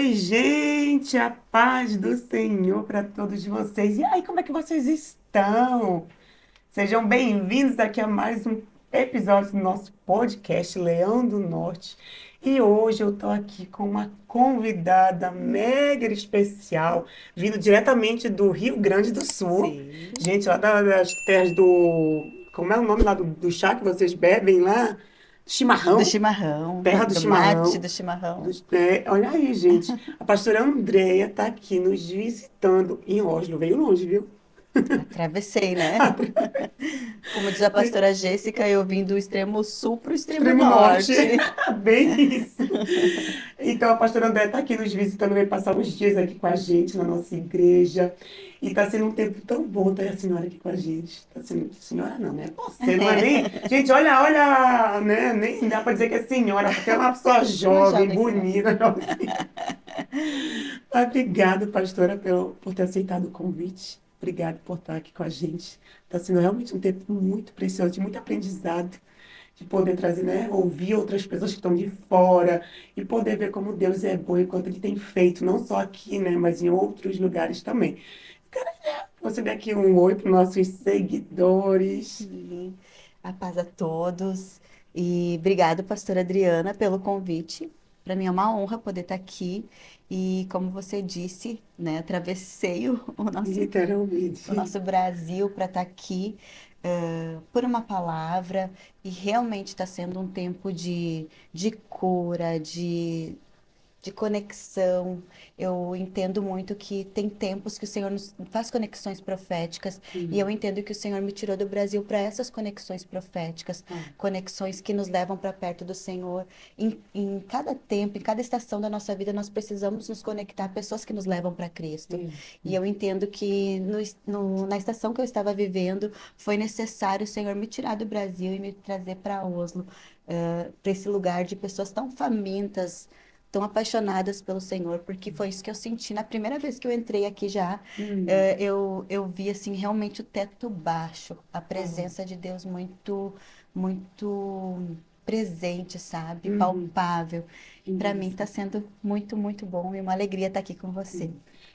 Oi, gente, a paz do Senhor para todos vocês. E aí, como é que vocês estão? Sejam bem-vindos aqui a mais um episódio do nosso podcast Leão do Norte. E hoje eu estou aqui com uma convidada mega especial, vindo diretamente do Rio Grande do Sul. Sim, Gente, lá das terras do... Como é o nome lá do chá que vocês bebem lá? do Chimarrão? chimarrão, Terra do do mate, chimarrão. do chimarrão. Olha aí, gente. A pastora Andréia está aqui nos visitando em Oslo. Veio longe, viu? Atravessei, né? Como diz a pastora Jéssica, eu vim do extremo sul para o extremo Extremo Norte. norte. Bem isso. Então, a pastora Andréia está aqui nos visitando, veio passar uns dias aqui com a gente na nossa igreja. E está sendo um tempo tão bom ter a senhora aqui com a gente. Está sendo... Senhora não, né? Você não é nem... Gente, olha, né? Nem dá para dizer que é senhora, porque é uma pessoa Uma jovem, jovem senhora. bonita. Obrigada, pastora, por ter aceitado o convite. Obrigada por estar aqui com a gente. Está sendo realmente um tempo muito precioso, de muito aprendizado, de poder trazer, né, ouvir outras pessoas que estão de fora e poder ver como Deus é bom e quanto Ele tem feito, não só aqui, né, mas em outros lugares também. Quero você dê aqui um oi para os nossos seguidores. Sim, a paz a todos. E obrigado, pastora Adriana, pelo convite. Para mim é uma honra poder estar aqui. E como você disse, né, atravessei o Literalmente. nosso Brasil para estar aqui, por uma palavra, e realmente está sendo um tempo de cura, de conexão. Eu entendo muito que tem tempos que o Senhor nos faz conexões proféticas, e eu Sim. entendo que o Senhor me tirou do Brasil para essas conexões proféticas, Ah, conexões que nos levam para perto do Senhor. Em cada tempo, em cada estação da nossa vida, nós precisamos nos conectar a pessoas que nos levam para Cristo. E eu entendo que na estação que eu estava vivendo, foi necessário o Senhor me tirar do Brasil e me trazer para Oslo, para esse lugar de pessoas tão famintas, tão apaixonadas pelo Senhor, porque foi isso que eu senti na primeira vez que eu entrei aqui já. hum, Eu vi assim realmente o teto baixo, a ah, presença de Deus muito presente, sabe? uhum, Palpável. que Para mim está bênção. sendo muito bom e uma alegria estar aqui com você.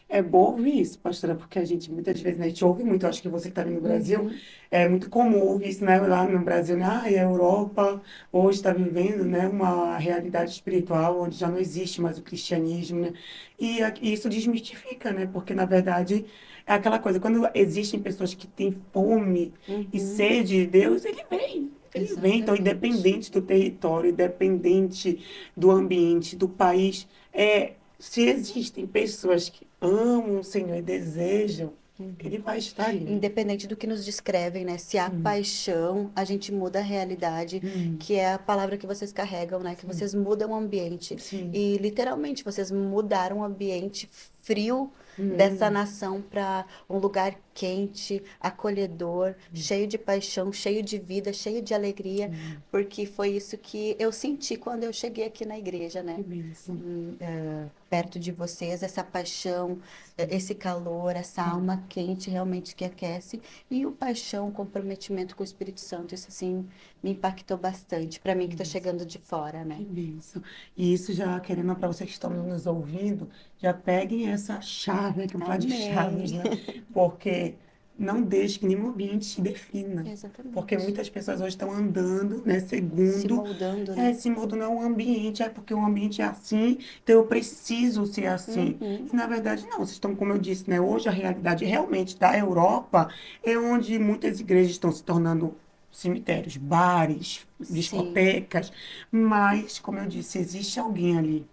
É bom ouvir isso, pastora, porque a gente muitas vezes, né, a gente ouve muito, eu acho que você que está vindo no Brasil, Uhum. é muito comum ouvir isso, né, lá no Brasil, né, a Europa hoje está vivendo, né, uma realidade espiritual onde já não existe mais o cristianismo, né, e isso desmistifica, né, porque na verdade é aquela coisa, quando existem pessoas que têm fome e Uhum. sede de Deus, ele vem, então Exatamente. independente do território, independente do ambiente, do país, se existem pessoas que amam o Senhor e desejam, Uhum. Ele vai estar ali. Independente do que nos descrevem, né? Se há Hum, paixão, a gente muda a realidade, hum, que é a palavra que vocês carregam, né? Que sim, vocês mudam o ambiente. sim. E literalmente vocês mudaram o ambiente frio dessa Hum, nação para um lugar quente, acolhedor, hum, cheio de paixão, cheio de vida, cheio de alegria, hum, porque foi isso que eu senti quando eu cheguei aqui na igreja, que né? bênção. Perto de vocês, essa paixão, Sim. esse calor, essa Ah, alma quente realmente que aquece, e o paixão, o comprometimento com o Espírito Santo, isso assim me impactou bastante, para mim que que estou bênção. chegando de fora, Que né? bênção. E isso já, querendo para vocês que estão nos ouvindo, já peguem essa chave, né, que eu vou falar de chaves, Amém. né? Porque não deixe que nenhum ambiente te defina. Porque Exatamente. muitas pessoas hoje estão andando, né, Se segundo moldando, né? esse mundo não é um ambiente, é porque o ambiente é assim, então eu preciso ser assim. Uhum. E na verdade, não, vocês estão, como eu disse, né, hoje a realidade realmente da Europa é onde muitas igrejas estão se tornando cemitérios, bares, Sim. discotecas, mas, como eu disse, existe alguém ali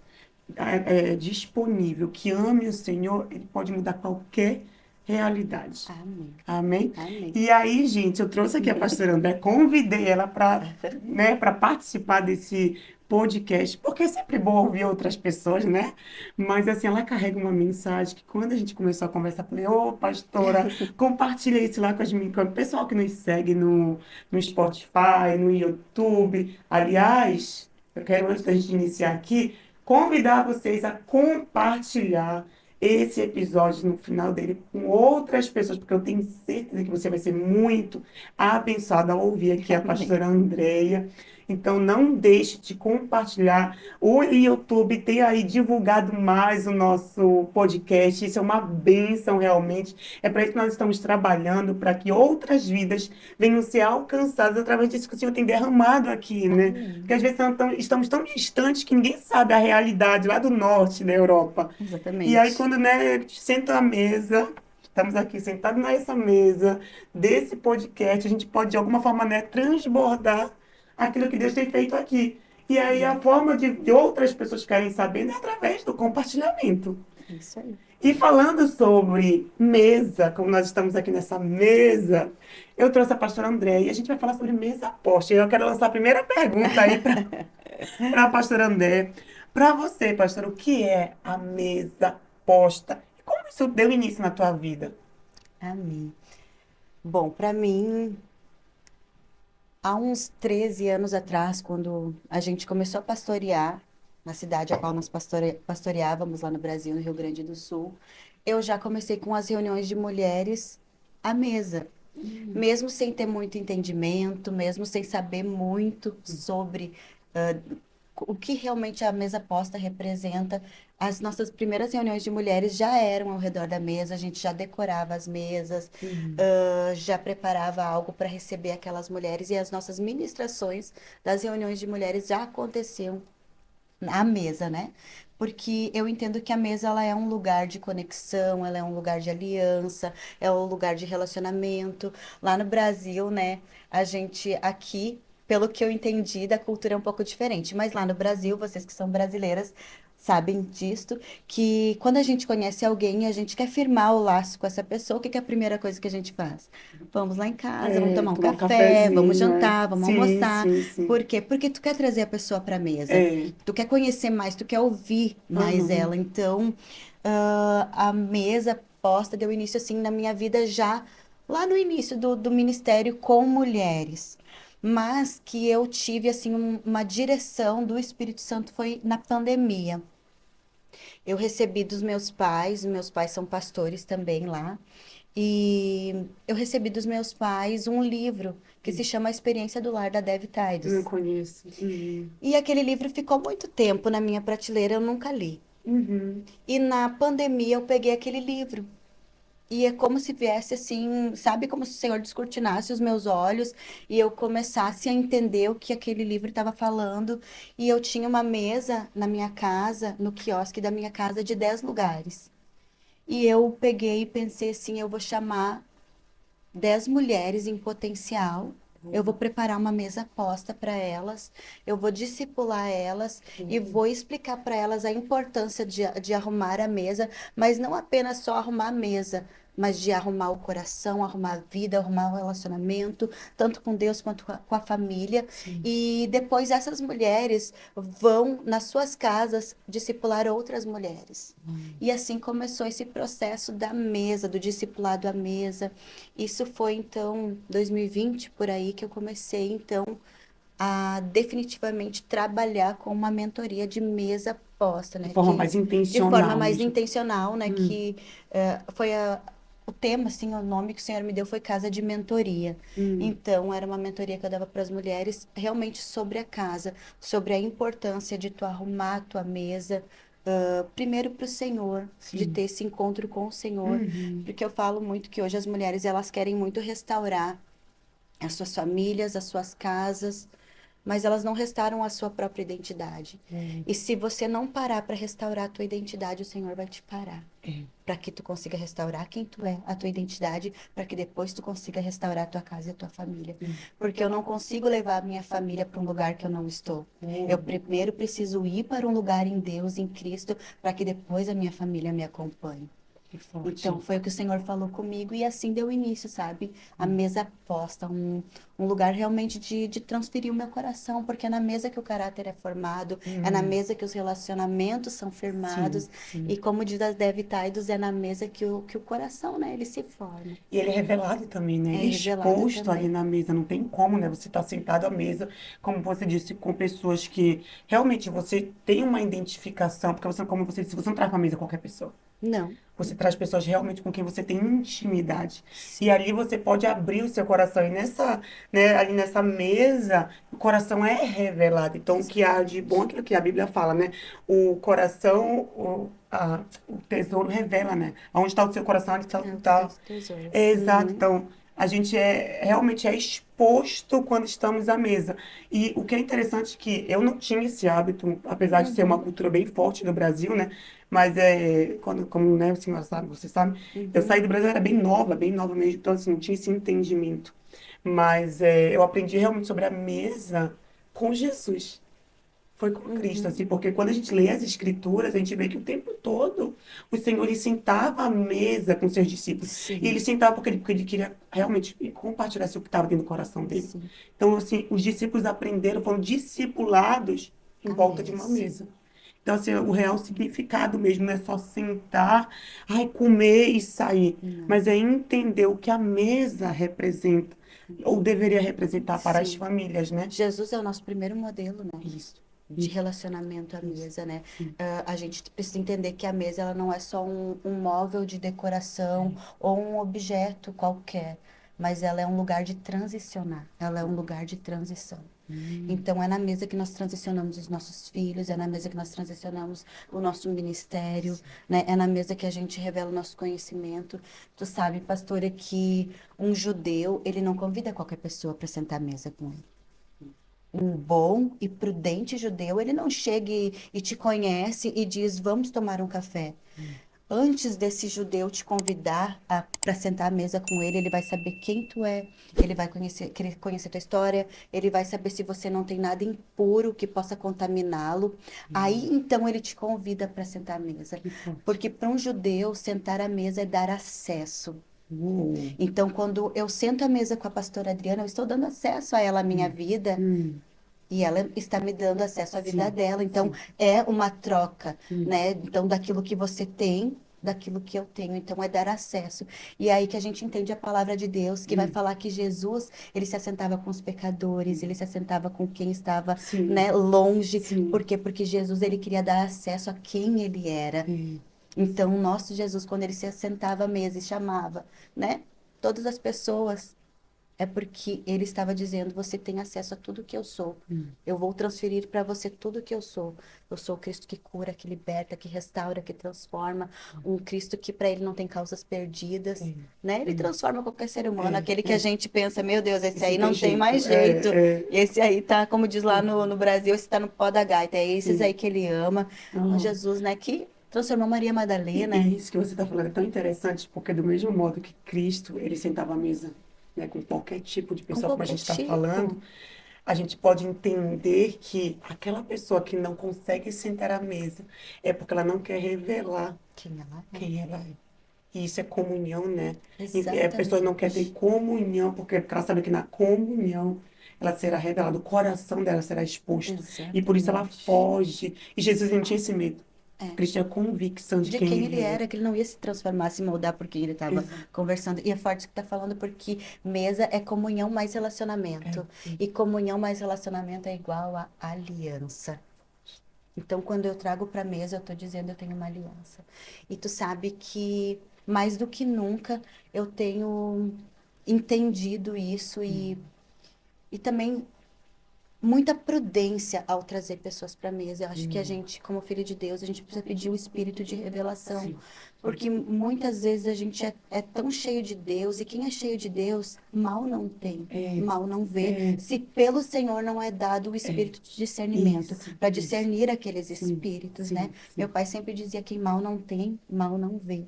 disponível que ame o Senhor, ele pode mudar qualquer realidade. Amém. Amém? Amém. E aí, gente, eu trouxe aqui a pastora André, convidei ela para, né, para participar desse podcast, porque é sempre bom ouvir outras pessoas, né? Mas assim, ela carrega uma mensagem que quando a gente começou a conversar, eu falei, ô, pastora, compartilha isso lá com o pessoal que nos segue no Spotify, no YouTube. Aliás, eu quero, antes da gente iniciar aqui, convidar vocês a compartilhar esse episódio no final dele com outras pessoas, porque eu tenho certeza que você vai ser muito abençoado ao ouvir aqui a Amém. pastora Andreia. Então, não deixe de compartilhar. O YouTube tem aí divulgado mais o nosso podcast. Isso é uma bênção, realmente. É para isso que nós estamos trabalhando, para que outras vidas venham ser alcançadas através disso que o Senhor tem derramado aqui, né? Porque Amém. às vezes estamos tão distantes que ninguém sabe a realidade lá do norte da Europa. E aí, Exatamente. quando, né, senta à mesa, estamos aqui sentados nessa mesa desse podcast, a gente pode, de alguma forma, né, transbordar aquilo que Deus tem feito aqui. E aí, a forma de outras pessoas ficarem sabendo é através do compartilhamento. É isso aí. E falando sobre mesa, como nós estamos aqui nessa mesa, eu trouxe a pastora André e a gente vai falar sobre mesa posta. E eu quero lançar a primeira pergunta aí para a pastora André. Para você, pastora, o que é a mesa posta? E como isso deu início na tua vida? Amém. Bom, para mim, há uns 13 anos atrás, quando a gente começou a pastorear na cidade a qual nós pastoreávamos lá no Brasil, no Rio Grande do Sul, eu já comecei com as reuniões de mulheres à mesa. Mesmo sem ter muito entendimento, mesmo sem saber muito sobre o que realmente a mesa posta representa, as nossas primeiras reuniões de mulheres já eram ao redor da mesa, a gente já decorava as mesas, Uhum. já preparava algo para receber aquelas mulheres, e as nossas ministrações das reuniões de mulheres já aconteciam à mesa, né? Porque eu entendo que a mesa ela é um lugar de conexão, ela é um lugar de aliança, é um lugar de relacionamento. Lá no Brasil, né, a gente aqui, pelo que eu entendi, da cultura é um pouco diferente, mas lá no Brasil, vocês que são brasileiras sabem disto, que quando a gente conhece alguém e a gente quer firmar o laço com essa pessoa, o que que é a primeira coisa que a gente faz? Vamos lá em casa, vamos É, tomar um tomar um café, vamos cafezinho, é. jantar, vamos Sim, almoçar. sim, sim. Por quê? Porque tu quer trazer a pessoa para a mesa. É. Tu quer conhecer mais, tu quer ouvir mais Uhum. ela. Então, a mesa posta deu início assim na minha vida já lá no início do ministério com mulheres. Mas que eu tive assim uma direção do Espírito Santo foi na pandemia. Eu recebi dos meus pais são pastores também lá, e eu recebi dos meus pais um livro que se chama A Experiência do Lar da Dev Não Taidos. conheço. Uhum. E aquele livro ficou muito tempo na minha prateleira, eu nunca li. Uhum. E na pandemia eu peguei aquele livro. E é como se viesse assim, sabe, como se o Senhor descortinasse os meus olhos e eu começasse a entender o que aquele livro estava falando. E eu tinha uma mesa na minha casa, no quiosque da minha casa, de 10 lugares. E eu peguei e pensei assim, eu vou chamar 10 mulheres em potencial. Eu vou preparar uma mesa posta para elas, eu vou discipular elas e vou explicar para elas a importância de arrumar a mesa, mas não apenas só arrumar a mesa, mas de arrumar o coração, arrumar a vida, arrumar o relacionamento, tanto com Deus quanto com a família. Sim. E depois essas mulheres vão nas suas casas discipular outras mulheres. E assim começou esse processo da mesa, do discipulado à mesa. Isso foi então 2020 por aí que eu comecei então a definitivamente trabalhar com uma mentoria de mesa posta, De né? forma Que mais de forma intencional mais mesmo. intencional, né? Hum. Que foi o tema, assim, o nome que o Senhor me deu foi Casa de Mentoria. Hum. Então, era uma mentoria que eu dava para as mulheres realmente sobre a casa, sobre a importância de tu arrumar a tua mesa, primeiro para o Senhor, de Sim. ter esse encontro com o Senhor, Uhum. porque eu falo muito que hoje as mulheres elas querem muito restaurar as suas famílias, as suas casas, mas elas não restauram a sua própria identidade. É. E se você não parar para restaurar a tua identidade, o Senhor vai te parar. É. Para que tu consiga restaurar quem tu é, a tua identidade, para que depois tu consiga restaurar a tua casa e a tua família. Porque eu não consigo levar a minha família para um lugar que eu não estou. Eu primeiro preciso ir para um lugar em Deus, em Cristo, para que depois a minha família me acompanhe. Que forte. Então, foi o que o Senhor falou comigo e assim deu início, sabe? A mesa posta, um lugar realmente de transferir o meu coração, porque é na mesa que o caráter é formado, é na mesa que os relacionamentos são Sim, firmados, sim. e como diz as Dev Taidos, é na mesa que o coração, né, ele se forma. E ele é revelado também, né? É Ele é revelado exposto ali também. na mesa. Não tem como, né? Você está sentado à mesa, como você disse, com pessoas que realmente você tem uma identificação, porque você, como você disse, você não traz para a mesa qualquer pessoa. Não. Você traz pessoas realmente com quem você tem intimidade. E ali você pode abrir o seu coração. E ali nessa mesa, o coração é revelado. Então, o que há de bom é aquilo que a Bíblia fala, né? O coração, o tesouro revela, né? Onde está o seu coração, onde está. É o teu Tá. tesouro. É exato. Uhum. Então, a gente realmente é exposto quando estamos à mesa. E o que é interessante é que eu não tinha esse hábito, apesar de ser uma Uhum. cultura bem forte no Brasil, né? Mas como né, a senhora sabe, você sabe, eu saí Uhum. do Brasil, eu era bem nova mesmo, então assim, não tinha esse entendimento. Mas eu aprendi realmente sobre a mesa com Jesus. Foi com Cristo, Uhum. assim, porque quando a gente lê as Escrituras, a gente vê que o tempo todo o Senhor ele sentava à mesa com seus discípulos. E ele Sim, sentava porque ele queria realmente compartilhar o que estava dentro do coração dele. sim. Então, assim, os discípulos aprenderam, foram discipulados em A volta de uma mesa. mesa. Então, assim, o real significado mesmo não é só sentar, ai, comer e sair, Não. mas é entender o que a mesa representa, ou deveria representar para as Sim. famílias, né? Jesus é o nosso primeiro modelo, né? Isso, De isso, relacionamento à isso. mesa, né? Sim. A gente precisa entender que a mesa ela não é só um móvel de decoração ou um objeto qualquer, mas ela é um lugar de transicionar, ela é um lugar de transição. Então, é na mesa que nós transicionamos os nossos filhos, é na mesa que nós transicionamos o nosso ministério, né? É na mesa que a gente revela o nosso conhecimento. Tu sabe, pastora, que um judeu, ele não convida qualquer pessoa para sentar à mesa com ele. Um bom e prudente judeu, ele não chega e te conhece e diz, vamos tomar um café. Antes desse judeu te convidar para sentar à mesa com ele, ele vai saber quem tu é, ele vai querer conhecer tua história, ele vai saber se você não tem nada impuro que possa contaminá-lo. Aí então ele te convida para sentar à mesa. Que forte. Porque para um judeu, sentar à mesa é dar acesso. Uou. Então, quando eu sento à mesa com a pastora Adriana, eu estou dando acesso a ela, à minha vida, Hum, e ela está me dando acesso à vida sim, dela. Então, sim. é uma troca, Hum, né? Então, daquilo que você tem, daquilo que eu tenho. Então, é dar acesso. E é aí que a gente entende a palavra de Deus, que vai hum, falar que Jesus, ele se assentava com os pecadores, ele se assentava com quem estava, sim, né, longe. sim. Por quê? Porque Jesus, ele queria dar acesso a quem ele era. É, Então, o nosso Jesus, quando ele se assentava à mesa e chamava, né, todas as pessoas, é porque ele estava dizendo: você tem acesso a tudo que eu sou. hum, Eu vou transferir para você tudo que eu sou. Eu sou o Cristo que cura, que liberta, que restaura, que transforma. Um Cristo que para ele não tem causas é, perdidas, né? Ele é, transforma qualquer ser humano. é, Aquele que a é. gente pensa, meu Deus, esse Esse aí tem não tem jeito. mais jeito. É, Esse aí tá, como diz lá é, no Brasil, esse tá no pó da gaita. É esses sim. aí que ele ama. O Ah, Jesus, né, que transformou Maria e Madalena. isso que você está falando é tão interessante, porque do mesmo modo que Cristo, ele sentava à mesa, né, com qualquer tipo de Com pessoa, como a qualquer gente está falando, tipo. a gente pode entender que aquela pessoa que não consegue sentar à mesa é porque ela não quer revelar Quem ela é. quem ela é. E isso é comunhão, né? E a pessoa não quer ter Exatamente. comunhão, porque ela sabe que na comunhão ela será revelada, o coração dela será exposto. E por isso ela Exatamente. foge. E Jesus não tinha esse medo. É. Cristo tinha convicção de De quem quem ele ele é. era, que ele não ia se transformar, se moldar por quem ele estava Exato. conversando. E é forte isso que tá falando, porque mesa é comunhão mais É, relacionamento. é. E comunhão mais relacionamento é igual a aliança. Então, quando eu trago para mesa, eu tô dizendo eu tenho uma aliança. E tu sabe que mais do que nunca eu tenho entendido isso e também muita prudência ao trazer pessoas para a mesa. Eu acho que a Hum, gente, como filho de Deus, a gente precisa pedir o espírito de revelação, sim. porque muitas vezes a gente é tão cheio de Deus, e quem é cheio de Deus, mal não tem, É, mal não vê, é, se pelo Senhor não é dado o é. espírito de discernimento, Isso, para isso. discernir aqueles Sim, espíritos, né? sim, Meu sim. pai sempre dizia: quem mal não tem, mal não vê.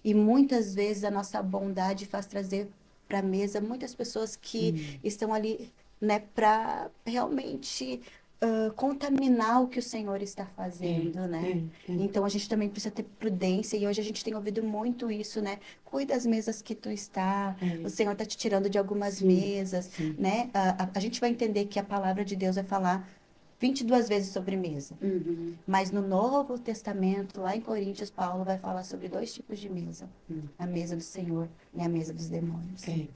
E muitas vezes a nossa bondade faz trazer para a mesa muitas pessoas que Hum, estão ali, né, para realmente contaminar o que o Senhor está é, fazendo, né? é, é. Então a gente também precisa ter prudência, e hoje a gente tem ouvido muito isso, né? Cuida das mesas que tu está, o É, Senhor está te tirando de algumas sim, mesas, sim. né? A gente vai entender que a palavra de Deus vai falar 22 vezes sobre mesa. Uhum, Mas no Novo Testamento, lá em Coríntios, Paulo vai falar sobre dois tipos de mesa: hum, a mesa do Senhor e a mesa dos demônios. é.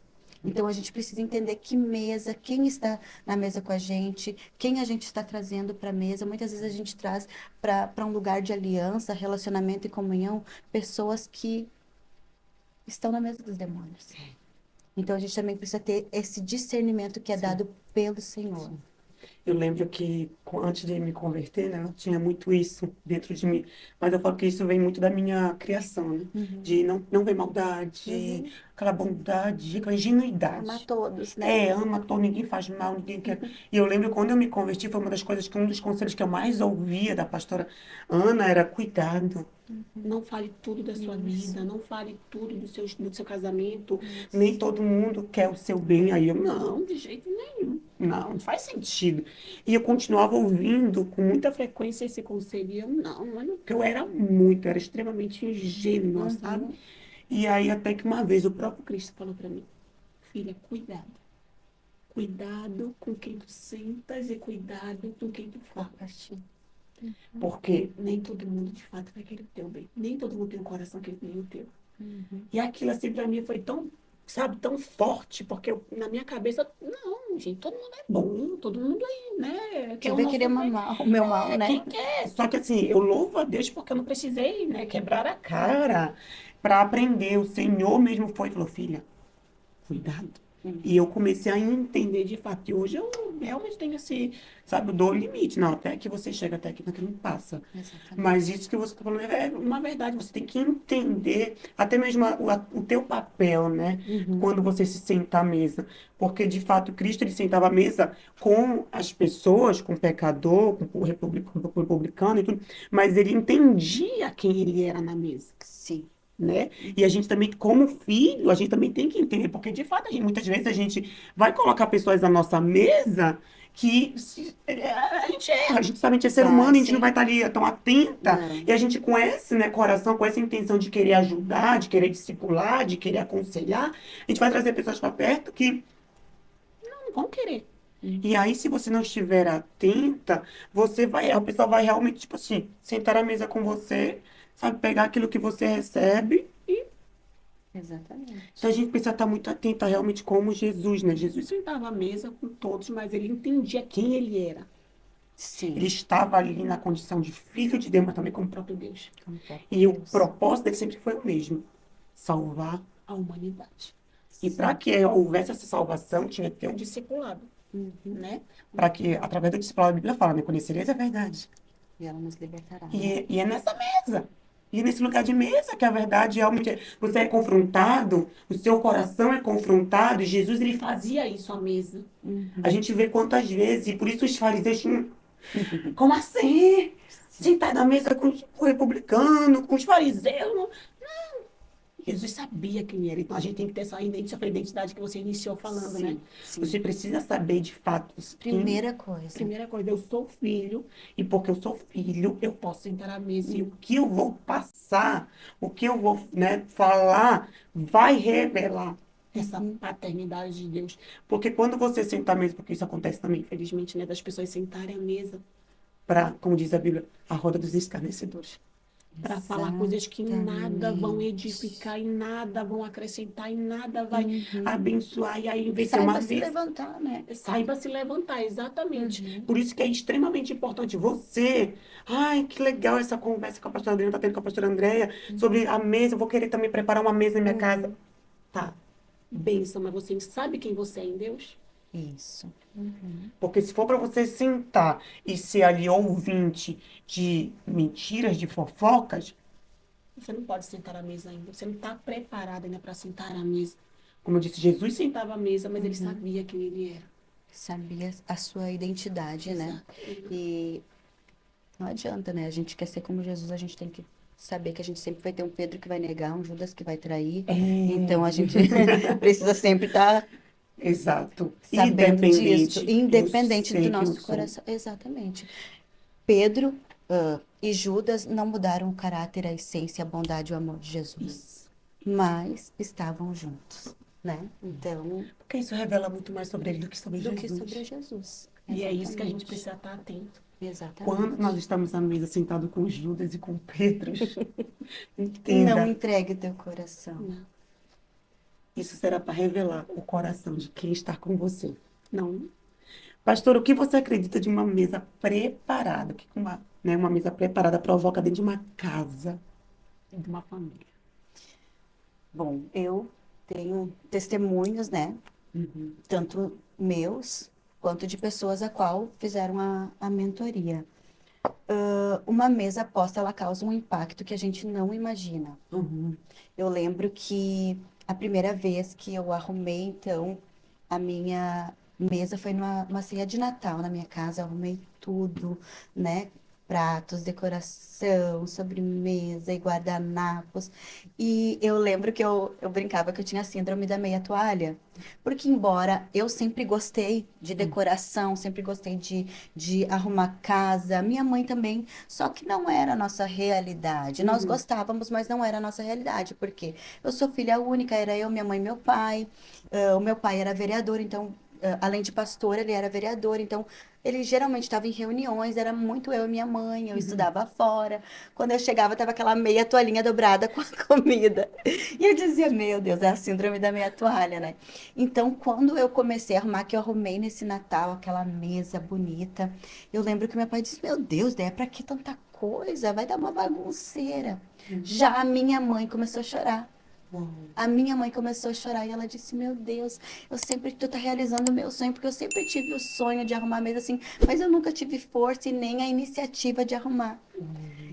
Então a gente precisa entender que mesa, quem está na mesa com a gente, quem a gente está trazendo para a mesa. Muitas vezes a gente traz para um lugar de aliança, relacionamento e comunhão pessoas que estão na mesa dos demônios. Então a gente também precisa ter esse discernimento que é Sim. dado pelo Senhor. Eu lembro que antes de me converter, né, eu tinha muito isso dentro de mim. Mas eu falo que isso vem muito da minha criação, né? Uhum. De não ver maldade, Uhum. aquela bondade, aquela Amar ingenuidade. todos, né? É, ama todo, ninguém faz mal, ninguém quer. E eu lembro quando eu me converti, foi uma das coisas que um dos conselhos que eu mais ouvia da pastora Ana era cuidado. Não fale tudo da sua Isso. vida, não fale tudo do seu casamento. Isso. Nem todo mundo quer o seu bem. Aí eu, não, de jeito nenhum. Não faz sentido. E eu continuava ouvindo com muita frequência esse conselho. E eu, não, olha, porque eu era extremamente ingênua, sabe? Uhum. E aí até que uma vez o próprio Cristo falou para mim, filha, cuidado. Cuidado com quem tu sentas e cuidado com quem tu Por fala. partir. Porque nem todo mundo de fato vai querer o teu bem. Nem todo mundo tem um coração que nem o teu. Uhum. E aquilo assim pra mim foi tão, sabe, tão forte, porque na minha cabeça, não, gente, todo mundo é bom, todo mundo aí, né, quer Quem o vai nosso querer bem. o meu mal, né? Quem quer? Só que assim, eu louvo a Deus porque eu não precisei, né, quebrar a cara para aprender. O Senhor mesmo foi e falou, filha, cuidado. E eu comecei a entender de fato. E hoje eu realmente tenho esse, sabe, eu dou o limite. Não, até que você chega até aqui, não passa. Exatamente. Mas isso que você está falando é uma verdade. Você tem que entender até mesmo o teu papel, né? Uhum. Quando você se senta à mesa. Porque, de fato, Cristo ele sentava à mesa com as pessoas, com o pecador, com o republicano e tudo. Mas ele entendia quem ele era na mesa, Sim. né? E a gente também, como filho, a gente também tem que entender, porque de fato, muitas vezes a gente vai colocar pessoas à nossa mesa que a gente erra, a gente sabe, a gente é ser humano, a gente não sim. vai estar ali tão atenta, Não. e a gente com esse, né, coração, com essa intenção de querer ajudar, de querer discipular, de querer aconselhar, a gente vai trazer pessoas para perto que não vão querer. E aí, se você não estiver atenta, a pessoa vai realmente, tipo assim, sentar à mesa com você, sabe, pegar aquilo que você recebe e Exatamente. então a gente precisa estar muito atento realmente como Jesus, né? Jesus sentava à mesa com todos, mas ele entendia quem ele era. Sim. Ele estava ali na condição de filho de Deus, mas também como próprio Deus. Como próprio E o Deus. propósito dele sempre foi o mesmo: salvar a humanidade. E Sim. para que houvesse essa salvação, tinha que ter um discipulado, Uhum. né? Para que, através do discipulado, a Bíblia fala, né? Conhecereis a verdade. E ela nos libertará. E é nessa mesa. E é nesse lugar de mesa que a verdade realmente você é confrontado, o seu coração é confrontado, e Jesus ele fazia isso à mesa. Uhum. A gente vê quantas vezes, e por isso os fariseus tinham, como assim? Sentar na mesa com o republicano, com os fariseus? Não. Jesus sabia quem era. Então a gente tem que ter essa identidade que você iniciou falando, né? Sim. Você precisa saber de fato Primeira coisa. Primeira coisa, eu sou filho, e porque eu sou filho, eu posso sentar à mesa. E o que eu vou passar, o que eu vou, né, falar, vai revelar essa paternidade de Deus. Porque quando você senta à mesa, porque isso acontece também, infelizmente, né, das pessoas sentarem à mesa para, como diz a Bíblia, a roda dos escarnecedores. Para falar coisas que em nada vão edificar, em nada vão acrescentar, em nada vai abençoar. E aí, em vez de ser uma Saiba se vez, levantar, né? saiba se levantar, exatamente. Por isso que é extremamente importante você. Ai, que legal essa conversa que a pastora Adriana está tendo com a pastora Andréia sobre a mesa. Eu vou querer também preparar uma mesa na minha casa. Tá, bênção, mas você sabe quem você é em Deus? Isso. Porque se for para você sentar e ser ali ouvinte de mentiras, de fofocas, você não pode sentar à mesa ainda. Você não está preparado ainda para sentar à mesa. Como eu disse, Jesus sentava à mesa, mas ele sabia quem ele era. Sabia a sua identidade, né? Exato. E não adianta, né? A gente quer ser como Jesus, a gente tem que saber que a gente sempre vai ter um Pedro que vai negar, um Judas que vai trair. Então a gente precisa sempre estar Exato. sabendo disso, independente Eu sei do quem eu nosso sou. coração. Exatamente. Pedro e Judas não mudaram o caráter, a essência, a bondade e o amor de Jesus, Isso. mas estavam juntos, né? Então, Porque isso revela muito mais sobre ele do que sobre do Jesus. que sobre Jesus. E é isso que a gente Exatamente. precisa estar atento. Exatamente. Quando nós estamos à mesa sentados com Judas e com Pedro, Não entenda. entregue teu coração. Não. isso será para revelar o coração de quem está com você. Não. Pastor, o que você acredita de uma mesa preparada? O que uma mesa preparada provoca dentro de uma casa, de uma família? Bom, eu tenho testemunhos, né? Uhum. Tanto meus quanto de pessoas a qual fizeram a mentoria. Uma mesa posta, ela causa um impacto que a gente não imagina. Uhum. Eu lembro que a primeira vez que eu arrumei, então, a minha mesa foi numa ceia de Natal na minha casa. Eu arrumei tudo, né? Pratos, decoração, sobremesa e guardanapos. E eu lembro que eu brincava que eu tinha síndrome da meia toalha. Porque, embora eu sempre gostei de decoração, sempre gostei de arrumar casa, minha mãe também, só que não era a nossa realidade. Nós Uhum. gostávamos, mas não era a nossa realidade. Por quê? Eu sou filha única, era eu, minha mãe e meu pai. O meu pai era vereador, então, além de pastor, ele era vereador. Então, ele geralmente estava em reuniões, era muito eu e minha mãe. Eu Uhum. estudava fora. Quando eu chegava, tava aquela meia toalhinha dobrada com a comida. E eu dizia, meu Deus, é a síndrome da meia toalha, né? Então, quando eu comecei a arrumar, que eu arrumei nesse Natal aquela mesa bonita, eu lembro que meu pai disse, meu Deus, Déia, pra que tanta coisa? Vai dar uma bagunceira. Uhum. Já a minha mãe começou a chorar. Uhum. A minha mãe começou a chorar e ela disse: Meu Deus, eu sempre tu tá realizando o meu sonho, porque eu sempre tive o sonho de arrumar a mesa assim, mas eu nunca tive força e nem a iniciativa de arrumar.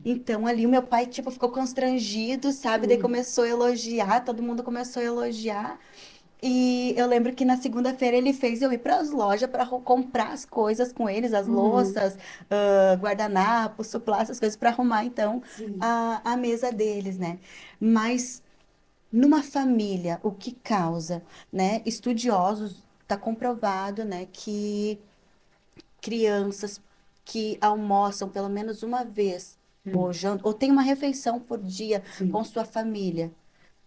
Então ali o meu pai tipo ficou constrangido, sabe? Daí Uhum. começou a elogiar, todo mundo começou a elogiar. E eu lembro que na segunda-feira ele fez eu ir para as lojas para comprar as coisas com eles, as Uhum. louças, guardanapos, suplá, essas coisas para arrumar então Sim. a mesa deles, né? Mas numa família, o que causa, né? Estudiosos, está comprovado, né, que crianças que almoçam pelo menos uma vez, ou, Uhum. ou tem uma refeição por dia com Sim. sua família,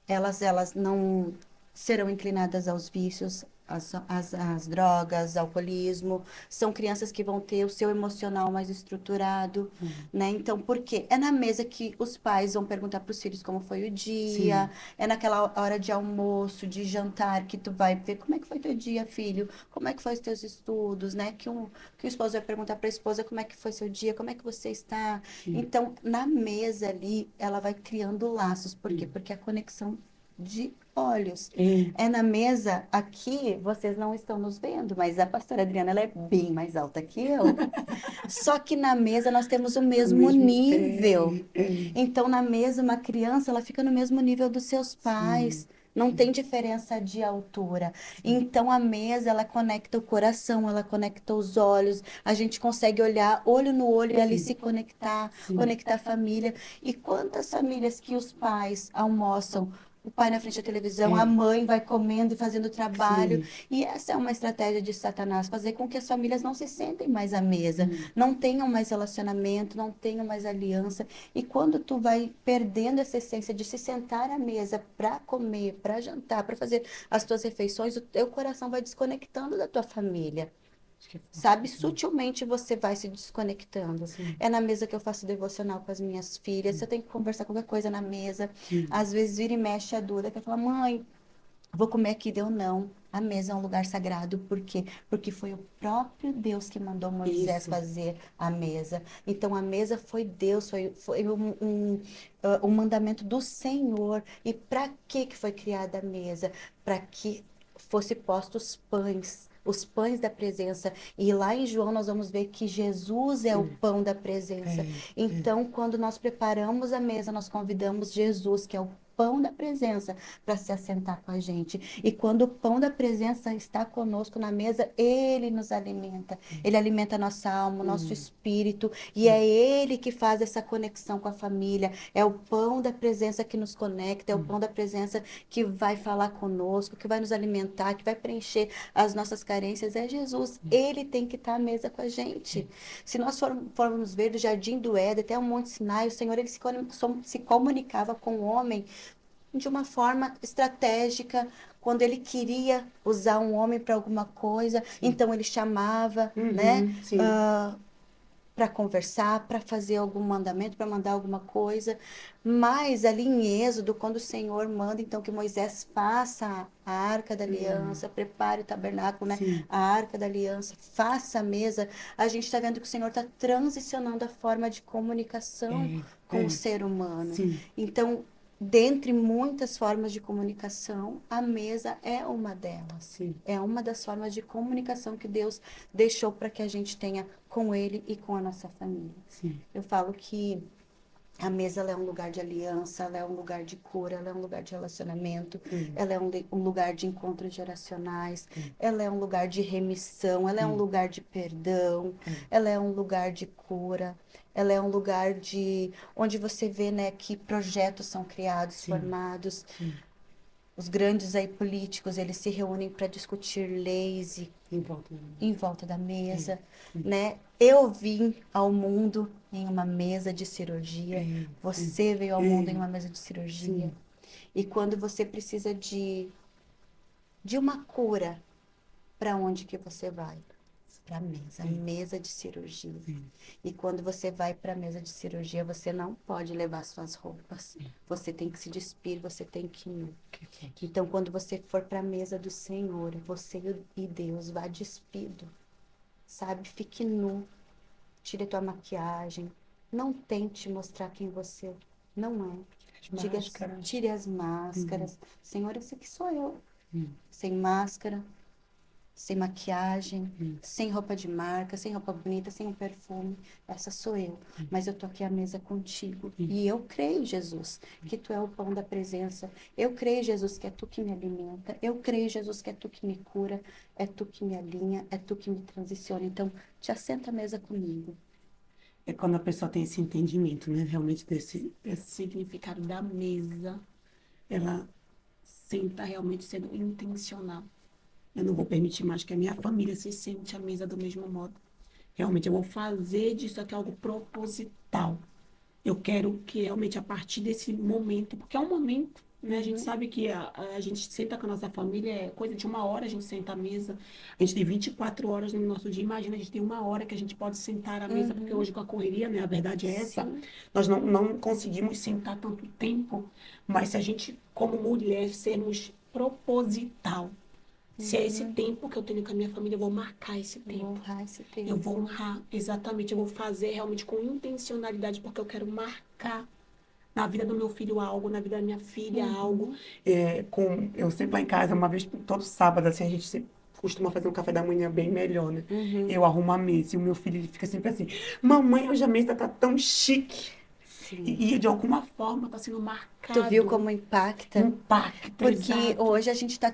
elas não serão inclinadas aos vícios, às drogas, ao alcoolismo. São crianças que vão ter o seu emocional mais estruturado, Uhum. né? Então, por quê? É na mesa que os pais vão perguntar para os filhos como foi o dia, Sim. é naquela hora de almoço, de jantar, que tu vai ver como é que foi teu dia, filho, como é que foi os teus estudos, né? Que o esposo vai perguntar para a esposa como é que foi seu dia, como é que você está. Sim. Então, na mesa ali, ela vai criando laços. Por quê? Uhum. Porque a conexão de olhos. É. É na mesa, aqui vocês não estão nos vendo, mas a pastora Adriana ela é bem mais alta que eu. Só que na mesa nós temos o O mesmo mesmo. nível. É. Então, na mesa, uma criança, ela fica no mesmo nível dos seus Sim. pais. Não tem Sim. diferença de altura. Sim. Então, a mesa, ela conecta o coração, ela conecta os olhos. A gente consegue olhar olho no olho e ali Sim. se conectar, Sim. conectar a família. E quantas famílias que os pais almoçam, o pai na frente da televisão, a É. mãe vai comendo e fazendo trabalho. Sim. E essa é uma estratégia de Satanás, fazer com que as famílias não se sentem mais à mesa, Hum. não tenham mais relacionamento, não tenham mais aliança. E quando tu vai perdendo essa essência de se sentar à mesa para comer, para jantar, para fazer as tuas refeições, o teu coração vai desconectando da tua família. Acho que é forte Sabe, isso mesmo. sutilmente você vai se desconectando. Sim. É na mesa que eu faço devocional com as minhas filhas. Se eu tenho que conversar qualquer coisa na mesa, Sim. às vezes vira e mexe a Duda, que fala, mãe, vou comer aqui, deu não. A mesa é um lugar sagrado, por quê? Porque foi o próprio Deus que mandou Moisés Isso. fazer a mesa. Então a mesa foi Deus, foi um mandamento do Senhor. E para que foi criada a mesa? Para que fosse postos pães. Os pães da presença. E lá em João nós vamos ver que Jesus é o Hum. pão da presença. É. É. Então, quando nós preparamos a mesa, nós convidamos Jesus, que é o pão da presença, para se assentar com a gente. E quando o pão da presença está conosco na mesa, ele nos alimenta. Ele alimenta a nossa alma, o nosso Hum. espírito. E Sim. é ele que faz essa conexão com a família. É o pão da presença que nos conecta, é o Hum. pão da presença que vai falar conosco, que vai nos alimentar, que vai preencher as nossas carências. É Jesus. Ele tem que estar à mesa com a gente. Se nós formos ver do Jardim do Éden até o Monte Sinai, o Senhor ele se comunicava com o homem de uma forma estratégica, quando ele queria usar um homem para alguma coisa, Sim. então ele chamava, né? Uhum. Sim. para conversar, para fazer algum mandamento, para mandar alguma coisa. Mas ali em Êxodo, quando o Senhor manda então que Moisés faça a Arca da Aliança, prepare o tabernáculo, né? Sim. A Arca da Aliança, faça a mesa, a gente está vendo que o Senhor está transicionando a forma de comunicação com o ser humano. Sim. Então, dentre muitas formas de comunicação, a mesa é uma delas. Sim. É uma das formas de comunicação que Deus deixou para que a gente tenha com Ele e com a nossa família. Sim. Eu falo que a mesa ela é um lugar de aliança, ela é um lugar de cura, ela é um lugar de relacionamento, ela é um lugar de encontros geracionais, ela é um lugar de remissão, ela é um lugar de perdão, ela é um lugar de cura, ela é um lugar de onde você vê, né, que projetos são criados, formados. Os grandes aí políticos, eles se reúnem para discutir leis e em volta da mesa, né? Eu vim ao mundo em uma mesa de cirurgia, você veio ao mundo em uma mesa de cirurgia. E quando você precisa de uma cura, para onde que você vai? Para a mesa de cirurgia. E quando você vai para a mesa de cirurgia, você não pode levar suas roupas. Você tem que se despir, você tem que ir nu. Então, quando você for para a mesa do Senhor, você e Deus vá despido, sabe? Fique nu, tire tua maquiagem, não tente mostrar quem você não é. Diga, tire as máscaras. Senhor, esse aqui sou eu. Sem máscara, sem maquiagem, sem roupa de marca, sem roupa bonita, sem um perfume. Essa sou eu. Mas eu tô aqui à mesa contigo. E eu creio, Jesus, que tu é o pão da presença. Eu creio, Jesus, que é tu que me alimenta. Eu creio, Jesus, que é tu que me cura. É tu que me alinha. É tu que me transiciona. Então, te assenta à mesa comigo. É quando a pessoa tem esse entendimento, né? Realmente desse significado da mesa, ela senta realmente sendo intencional. Eu não vou permitir mais que a minha família se sente à mesa do mesmo modo. Realmente, eu vou fazer disso aqui algo proposital. Eu quero que realmente a partir desse momento, porque é um momento, né? A gente sabe que a gente senta com a nossa família, é coisa de 1 hora a gente senta à mesa. A gente tem 24 horas no nosso dia. Imagina, a gente tem 1 hora que a gente pode sentar à mesa, porque hoje com a correria, né? A verdade é essa. Sim. Nós não conseguimos sentar tanto tempo, mas se a gente, como mulher, sermos proposital, se é esse tempo que eu tenho com a minha família, eu vou marcar esse Eu vou tempo. honrar esse tempo. Eu vou honrar, exatamente. Eu vou fazer realmente com intencionalidade, porque eu quero marcar na vida do meu filho algo, na vida da minha filha algo. Eu sempre lá em casa, uma vez todo sábado, assim, a gente sempre costuma fazer um café da manhã bem melhor, né? Eu arrumo a mesa e o meu filho ele fica sempre assim: Mamãe, hoje a mesa tá tão chique. Sim. E de alguma forma tá sendo marcado. Tu viu como impacta? Impacta, Porque exato. hoje a gente está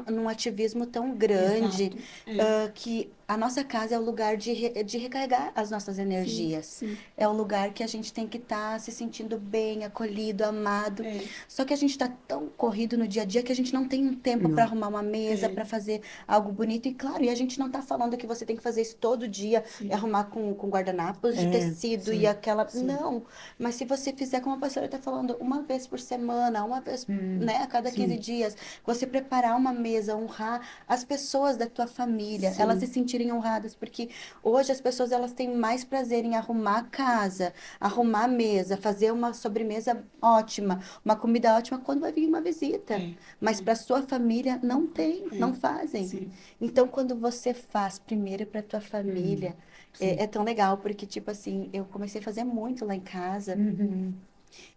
num ativismo tão grande Exato, que a nossa casa é o lugar de recarregar as nossas energias. sim. É o lugar que a gente tem que estar se sentindo bem, acolhido, amado. Só que a gente está tão corrido no dia a dia que a gente não tem um tempo para arrumar uma mesa, para fazer algo bonito. E claro, e a gente não está falando que você tem que fazer isso todo dia, arrumar com guardanapos de tecido e aquela. Não, mas se você fizer como a pastora está falando, uma vez por semana, uma vez, né, a cada 15 dias, você preparar uma mesa, honrar as pessoas da tua família, elas se sentirem honradas, porque hoje as pessoas elas têm mais prazer em arrumar a casa, arrumar a mesa, fazer uma sobremesa ótima, uma comida ótima quando vai vir uma visita. Mas para sua família não tem, não fazem. Então quando você faz primeiro para tua família, é tão legal, porque tipo assim, eu comecei a fazer muito lá em casa.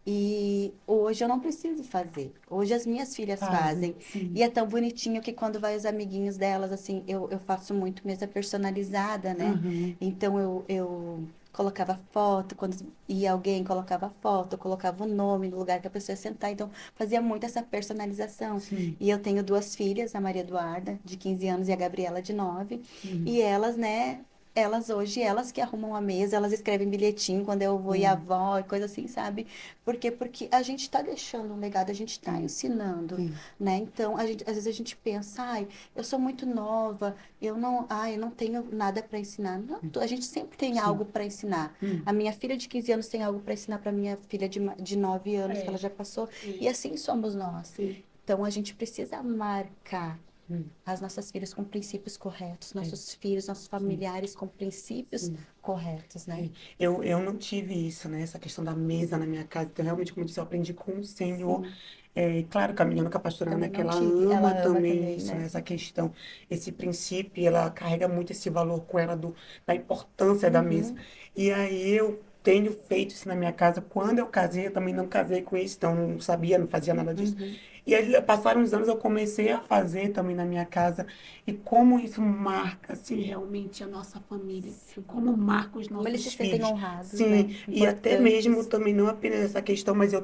E hoje eu não preciso fazer. Hoje as minhas filhas fazem. E é tão bonitinho que quando vai os amiguinhos delas, assim, eu faço muito mesa personalizada, né? Então eu colocava foto, quando ia alguém, colocava foto, eu colocava o nome no lugar que a pessoa ia sentar. Então fazia muito essa personalização. E eu tenho 2 filhas, a Maria Eduarda, de 15 anos, e a Gabriela, de 9. E elas, né? Elas hoje, elas que arrumam a mesa, elas escrevem bilhetinho quando eu vou e a avó, e coisa assim, sabe? Por quê? Porque a gente está deixando um legado, a gente está ensinando, né? Então, às vezes a gente pensa, ai, eu sou muito nova, eu não tenho nada para ensinar. Não, a gente sempre tem algo para ensinar. A minha filha de 15 anos tem algo para ensinar para minha filha de 9 anos, que ela já passou, e assim somos nós. Então, a gente precisa marcar as nossas filhas com princípios corretos, É. nossos filhos, nossos familiares com princípios corretos, né? Eu não tive isso, né? Essa questão da mesa na minha casa. Então, realmente, como eu disse, eu aprendi com o Senhor. Sim, Claro, caminhando com a pastora Ana, também que não ela tive. ama Ela ama também também, isso, né? né? Essa questão, esse princípio, e ela carrega muito esse valor com ela da importância da mesa. Uhum, E aí eu tenho feito isso na minha casa. Quando eu casei, eu também não casei com isso, então não sabia, não fazia nada disso. uhum. E aí, passaram uns anos, eu comecei a fazer também na minha casa. E como isso marca, assim, realmente a nossa família. Como marca os Como eles nossos se sentem filhos. honrados, né? Sim, e até mesmo Importantes. também, não apenas essa questão, mas eu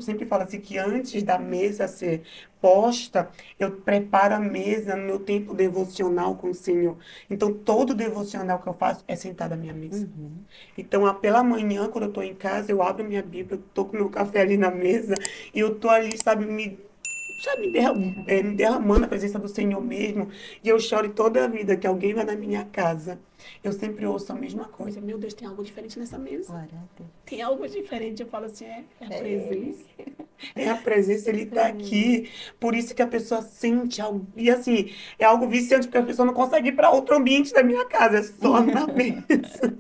sempre falo assim, que antes da mesa ser posta, eu preparo a mesa no meu tempo devocional com o Senhor. Então, todo devocional que eu faço é sentado à minha mesa. Uhum. Então, pela manhã, quando eu estou em casa, eu abro minha Bíblia, eu tô com meu café ali na mesa, e eu tô ali, sabe, me Derramando. derramando a presença do Senhor mesmo. E eu choro toda a vida que alguém vai na minha casa. Eu sempre ouço a mesma coisa. Meu Deus, tem algo diferente nessa mesa. Glória a Deus. Tem algo diferente. Eu falo assim, é a É presença. ele. É a presença, ele está Uhum. aqui. Por isso que a pessoa sente algo. E assim, é algo viciante, porque a pessoa não consegue ir para outro ambiente da minha casa, é só na mesa.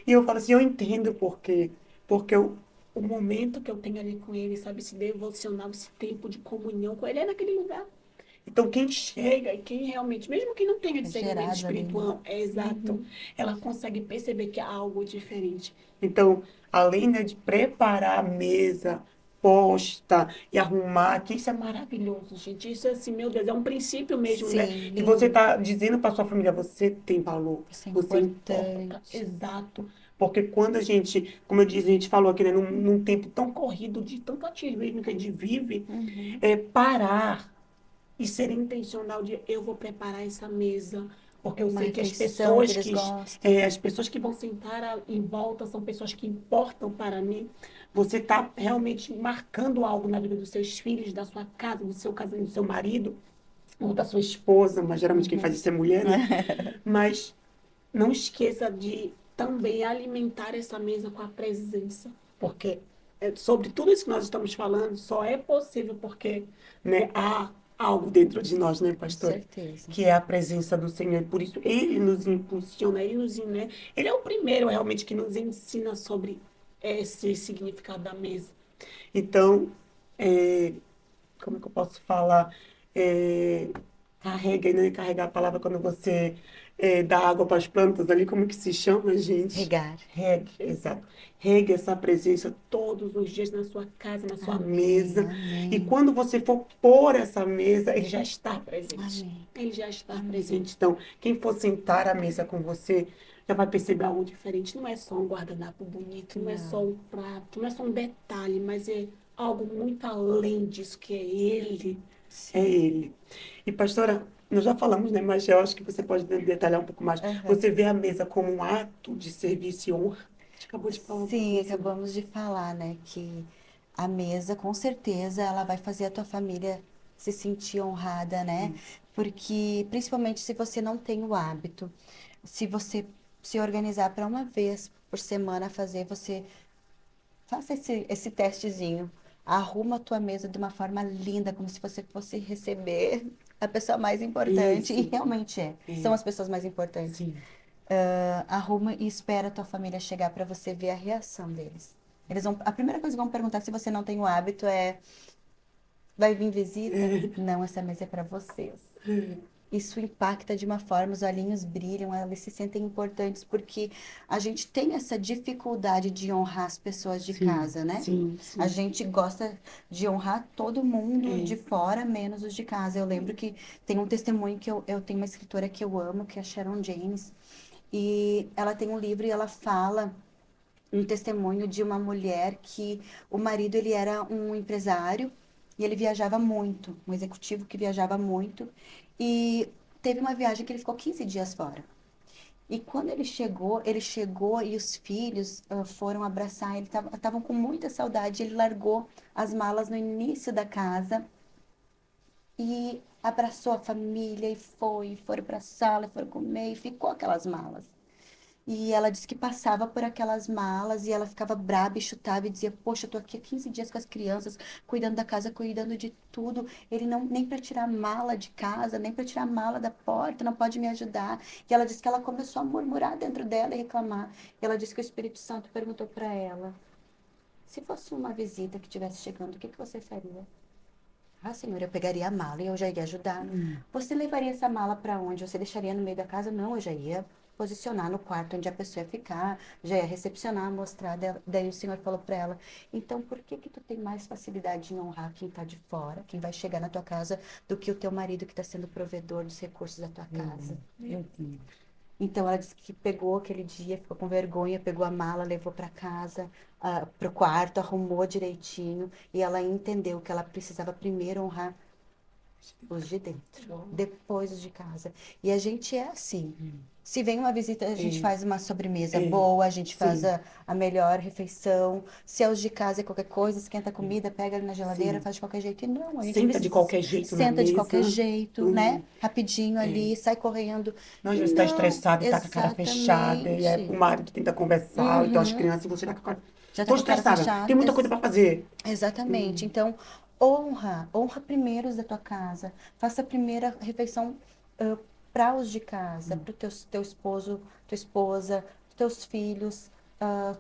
E eu falo assim, eu entendo por quê. Porque o momento que eu tenho ali com ele, sabe, esse devocional, esse tempo de comunhão com ele, é naquele lugar. Então, quem chega e quem realmente, mesmo quem não tenha É discernimento gerado ali, né? espiritual, é exato, Uhum. ela consegue perceber que há algo diferente. Então, além, né, de preparar a mesa, posta e arrumar, que isso é maravilhoso, gente. Isso é assim, meu Deus, é um princípio mesmo, né? Sim, Que você lindo. está dizendo para sua família, você tem valor, Isso é você importa. importante. Exato. Porque quando a gente, como eu disse, a gente falou aqui, né, num tempo tão corrido, de tanto ativismo que a gente vive, Uhum. parar e ser intencional de eu vou preparar essa mesa, porque eu Uma sei que refeição que eles gostam. as pessoas que vão sentar em volta são pessoas que importam para mim. Você está realmente marcando algo na vida dos seus filhos, da sua casa, do seu casamento, do seu marido, ou da sua esposa, mas geralmente quem faz Uhum. isso é mulher, né? Mas não esqueça de também alimentar essa mesa com a presença, porque sobre tudo isso que nós estamos falando, só é possível porque, né, há algo dentro de nós, né, Com pastora? certeza. Que é a presença do Senhor. E por isso ele nos impulsiona, né? Ele é o primeiro realmente que nos ensina sobre esse significado da mesa. Então, é, como é que eu posso falar? É, carrega, né? Carregar a palavra quando você dá água para as plantas ali, como que se chama, gente? Regar. Regue, exato. Regue essa presença todos os dias na sua casa, na sua Amém, mesa. E amém, quando você for pôr essa mesa, ele já está presente. amém, Ele já está amém. presente. Então, quem for sentar à mesa com você, já vai perceber algo diferente. Não é só um guardanapo bonito, não é só Não, um prato, não é só um detalhe, mas é algo muito além disso, que é Ele. É sim. Ele. E, pastora, nós já falamos, né? Mas eu acho que você pode detalhar um pouco mais. Aham. Você vê a mesa como um ato de serviço e honra? A gente acabou de falar um pouco Sim, disso, né? acabamos de falar, né, que a mesa, com certeza, ela vai fazer a tua família se sentir honrada, né? Porque, principalmente se você não tem o hábito, se você se organizar para uma vez por semana fazer, você faça esse testezinho. Arruma a tua mesa de uma forma linda, como se você fosse receber a pessoa mais importante. E Isso. realmente é. São É, as pessoas mais importantes. sim. Arruma e espera a tua família chegar para você ver a reação deles. A primeira coisa que vão perguntar se você não tem o hábito é: vai vir visita? Não, essa mesa é para vocês. Isso impacta de uma forma, os olhinhos brilham, eles se sentem importantes, porque a gente tem essa dificuldade de honrar as pessoas de Sim, casa, né? sim, A sim. gente gosta de honrar todo mundo É. de fora, menos os de casa. Eu lembro que tem um testemunho que eu tenho uma escritora que eu amo, que é a Sharon James, e ela tem um livro e ela fala um testemunho de uma mulher que o marido ele era um empresário e ele viajava muito, um executivo que viajava muito e teve uma viagem que ele ficou 15 dias fora. E quando ele chegou e os filhos foram abraçar, ele estavam com muita saudade, ele largou as malas no início da casa e abraçou a família e foram para a sala, foram comer e ficou aquelas malas. E ela disse que passava por aquelas malas e ela ficava braba e chutava e dizia: Poxa, eu tô aqui há 15 dias com as crianças, cuidando da casa, cuidando de tudo. Ele não, nem para tirar mala de casa, nem para tirar mala da porta, não pode me ajudar. E ela disse que ela começou a murmurar dentro dela e reclamar. E ela disse que o Espírito Santo perguntou para ela: Se fosse uma visita que estivesse chegando, o que que você faria? Ah, senhor, eu pegaria a mala e eu já ia ajudar. Você levaria essa mala para onde? Você deixaria no meio da casa? Não, eu já ia posicionar no quarto onde a pessoa ia ficar, já ia recepcionar, mostrar. Daí o senhor falou para ela: Então, por que que tu tem mais facilidade em honrar quem está de fora, quem vai chegar na tua casa, do que o teu marido que está sendo provedor dos recursos da tua casa? Meu Deus. Então ela disse que pegou aquele dia, ficou com vergonha, pegou a mala, levou para casa, para o quarto, arrumou direitinho e ela entendeu que ela precisava primeiro honrar os de dentro, depois os de casa. E a gente é assim. Se vem uma visita, a gente É, faz uma sobremesa é, boa, a gente faz sim, a melhor refeição. Se é os de casa, é qualquer coisa, esquenta a comida, pega ali na geladeira, sim. faz de qualquer jeito. E não, a gente Senta de precisa. qualquer jeito na Senta de qualquer mesa. jeito, né? Hum, Rapidinho é. ali, sai correndo. Não, às E vezes está não, estressado e tá com a cara fechada, e é, o exatamente. marido tenta conversar, ou então as Uhum. crianças, e você tá com a cara. Já tá Tô com a cara estressada, tem fechada. muita coisa para fazer. Exatamente. Então, honra primeiro os da tua casa. Faça a primeira refeição para os de casa, para o teu esposo, tua esposa, teus filhos,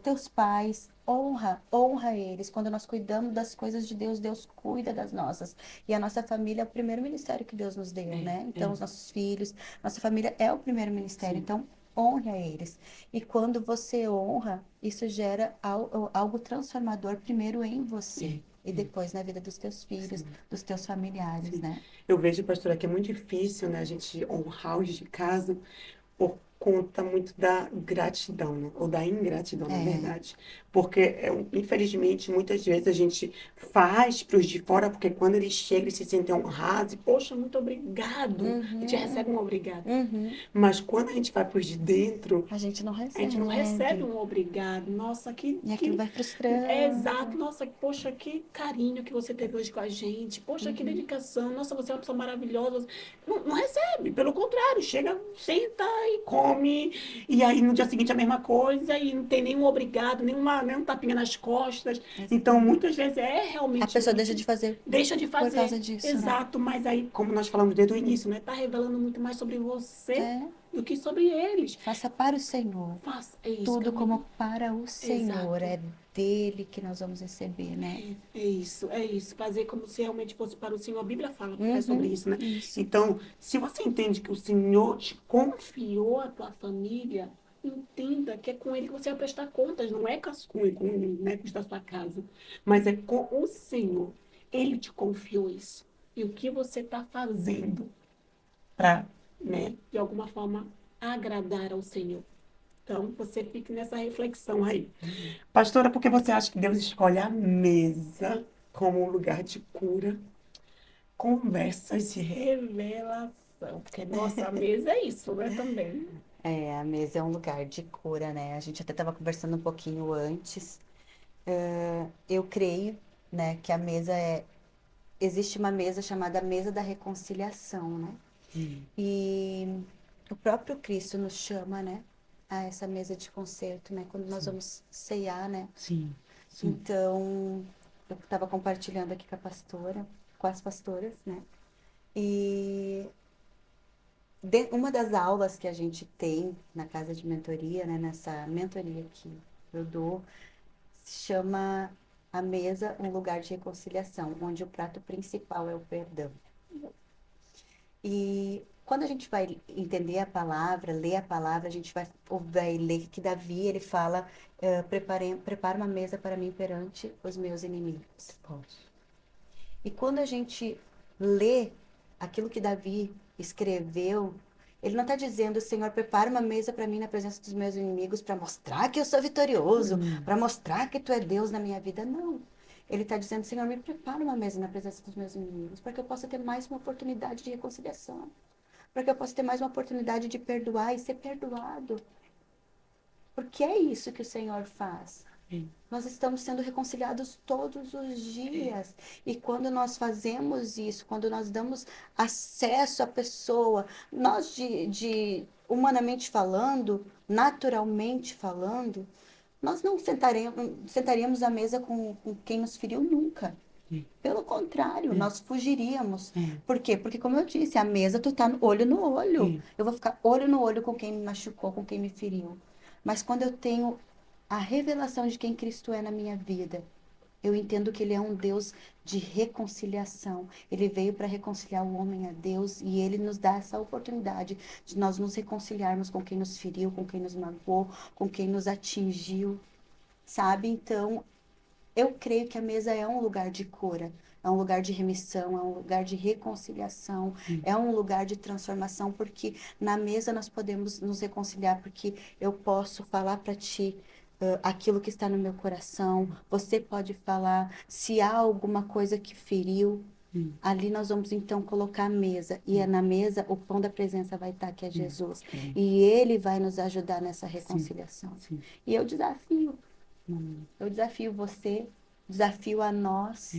teus pais. Honra eles. Quando nós cuidamos das coisas de Deus, Deus cuida das nossas. E a nossa família é o primeiro ministério que Deus nos deu, É, né? é, Então, os nossos filhos, nossa família é o primeiro ministério. sim, Então, honre a eles. E quando você honra, isso gera algo transformador primeiro em você e é, depois na vida dos teus filhos, sim. dos teus familiares, Sim. né? Eu vejo, pastora, que é muito difícil, né, a gente honrar os de casa por conta muito da gratidão, né? Ou da ingratidão, na É. verdade. Porque, infelizmente, muitas vezes a gente faz para os de fora, porque quando eles chegam, eles se sentem honrados, e, poxa, muito obrigado. A gente recebe Uhum, um obrigado. uhum. Mas quando a gente vai para os de dentro, A gente não a gente não recebe recebe. um obrigado. Nossa, E aquilo vai é exato. frustrando. Nossa, poxa, que carinho que você teve hoje com a gente. Poxa, que Uhum. dedicação. Nossa, você é uma pessoa maravilhosa. Não, não recebe, pelo contrário. Chega, senta e come. E aí no dia seguinte a mesma coisa. E não tem nenhum obrigado, nenhum tapinha nas costas. Então, Exatamente. muitas vezes é A realmente pessoa deixa muito. de fazer Deixa de por fazer. causa disso, né? Exato, mas aí, como nós falamos desde o início, né? Tá revelando muito mais sobre você É, do que sobre eles. faça para o Senhor. Faça. É isso que Tudo eu me. como para o Senhor. Exato. É dele que nós vamos receber, né? É isso, é isso. Fazer como se realmente fosse para o Senhor. A Bíblia fala é sobre Uhum, isso, né? isso. Então, se você entende que o Senhor te confiou a tua família, entenda que é com Ele que você vai prestar contas, não é né, com os da sua casa, mas é com o Senhor. Ele te confiou isso. E o que você está fazendo para, né, de alguma forma, agradar ao Senhor? Então, você fique nessa reflexão aí. Pastora, por que você acha que Deus escolhe a mesa como um lugar de cura, conversas de revelação? Porque nossa, a mesa é isso, né, também. É, a mesa é um lugar de cura, né? A gente até estava conversando um pouquinho antes. Eu creio, né, que a mesa é. Existe uma mesa chamada Mesa da Reconciliação, né? E o próprio Cristo nos chama, né, a essa mesa de concerto, né? Quando nós Sim, vamos ceiar, né? sim, sim. Então, eu estava compartilhando aqui com a pastora, com as pastoras, né? E uma das aulas que a gente tem na casa de mentoria, né, nessa mentoria que eu dou, se chama a mesa um lugar de reconciliação, onde o prato principal é o perdão. E quando a gente vai entender a palavra, ler a palavra, a gente vai ler que Davi, ele fala, prepara uma mesa para mim perante os meus inimigos. E quando a gente lê aquilo que Davi escreveu, ele não está dizendo, Senhor, prepara uma mesa para mim na presença dos meus inimigos para mostrar que eu sou vitorioso, para mostrar que tu é Deus na minha vida. Não. Ele está dizendo, Senhor, me prepara uma mesa na presença dos meus inimigos, para que eu possa ter mais uma oportunidade de reconciliação, para que eu possa ter mais uma oportunidade de perdoar e ser perdoado. Porque é isso que o Senhor faz. Sim. Nós estamos sendo reconciliados todos os dias. E quando nós fazemos isso, quando nós damos acesso à pessoa, nós humanamente falando, naturalmente falando, nós não sentaríamos à mesa com quem nos feriu nunca. Sim. Pelo contrário, É. nós fugiríamos. É. Por quê? Porque, como eu disse, a mesa tu tá olho no olho. Sim. Eu vou ficar olho no olho com quem me machucou, com quem me feriu. Mas quando eu tenho a revelação de quem Cristo é na minha vida, eu entendo que Ele é um Deus de reconciliação. Ele veio para reconciliar o homem a Deus e Ele nos dá essa oportunidade de nós nos reconciliarmos com quem nos feriu, com quem nos magoou, com quem nos atingiu, sabe? Então, eu creio que a mesa é um lugar de cura, é um lugar de remissão, é um lugar de reconciliação, é um lugar de transformação, porque na mesa nós podemos nos reconciliar, porque eu posso falar para ti aquilo que está no meu coração, você pode falar se há alguma coisa que feriu. Ali nós vamos então colocar a mesa, e é na mesa o pão da presença vai estar, que é Jesus, e Ele vai nos ajudar nessa reconciliação. Sim. E eu desafio você, desafio a nós,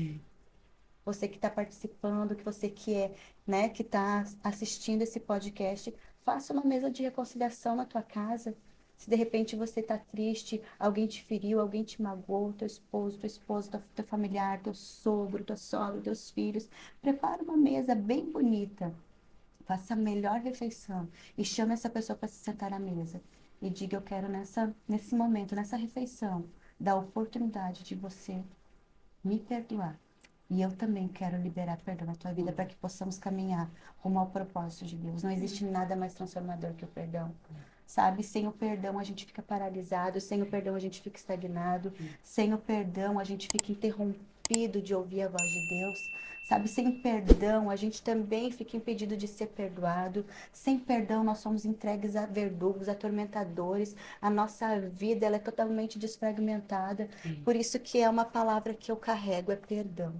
você que está participando, que você que é, né, que está assistindo esse podcast, faça uma mesa de reconciliação na tua casa. Se de repente você está triste, alguém te feriu, alguém te magoou, teu esposo, tua esposa, teu familiar, teu sogro, tua sogra, teus filhos, prepara uma mesa bem bonita. Faça a melhor refeição e chame essa pessoa para se sentar à mesa. E diga, eu quero nesse momento, nessa refeição, dar a oportunidade de você me perdoar. E eu também quero liberar perdão na tua vida para que possamos caminhar rumo ao propósito de Deus. Não existe nada mais transformador que o perdão. Sabe, sem o perdão a gente fica paralisado, sem o perdão a gente fica estagnado, sem o perdão a gente fica interrompido de ouvir a voz de Deus. Sabe, sem perdão a gente também fica impedido de ser perdoado. Sem perdão nós somos entregues a verdugos, atormentadores. A nossa vida ela é totalmente desfragmentada. Por isso que é uma palavra que eu carrego, é perdão.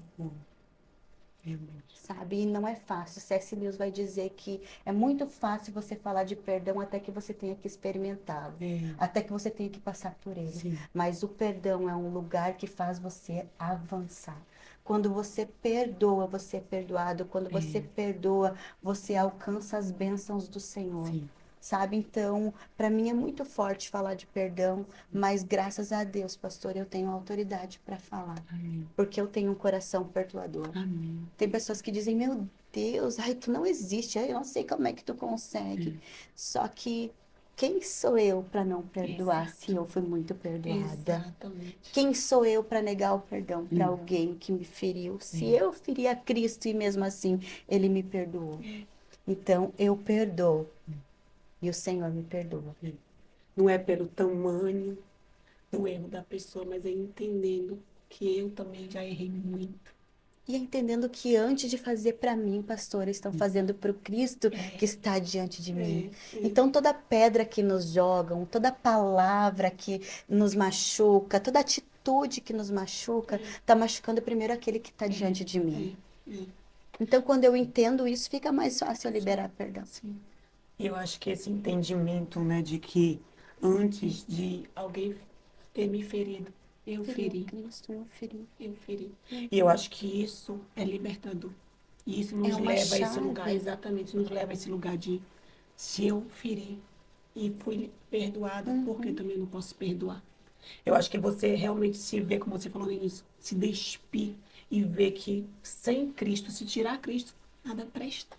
Sabe, e não é fácil. C.S. Lewis vai dizer que é muito fácil você falar de perdão até que você tenha que experimentá-lo, até que você tenha que passar por ele. Sim. Mas o perdão é um lugar que faz você avançar. Quando você perdoa, você é perdoado. Quando você perdoa, você alcança as bênçãos do Senhor. Sim. Sabe? Então, para mim é muito forte falar de perdão, mas graças a Deus, pastor, eu tenho autoridade para falar, porque eu tenho um coração perdoador. Amém. Tem pessoas que dizem, meu Deus, ai, tu não existe, ai, eu não sei como é que tu consegue. Só que quem sou eu para não perdoar se eu fui muito perdoada? Exatamente. Quem sou eu para negar o perdão para alguém que me feriu? Se eu feri a Cristo e mesmo assim ele me perdoou. Então eu perdoo. E o Senhor me perdoa. Não é pelo tamanho do erro da pessoa, mas é entendendo que eu também já errei muito. E entendendo que antes de fazer para mim, pastor, estão fazendo para o Cristo que está diante de mim. Então toda pedra que nos jogam, toda palavra que nos machuca, toda atitude que nos machuca, está machucando primeiro aquele que está diante de mim. Então quando eu entendo isso, fica mais fácil eu liberar perdão. Sim. Eu acho que esse entendimento, né, de que antes de alguém ter me ferido, eu feri. Cristo, eu feri. Eu feri. E eu acho que isso é libertador. E isso nos uma leva a esse chave. lugar, exatamente, nos leva a esse lugar de se eu feri e fui perdoada, porque eu também não posso perdoar. Eu acho que você realmente se vê, como você falou nisso, se despir e ver que sem Cristo, se tirar Cristo, nada presta.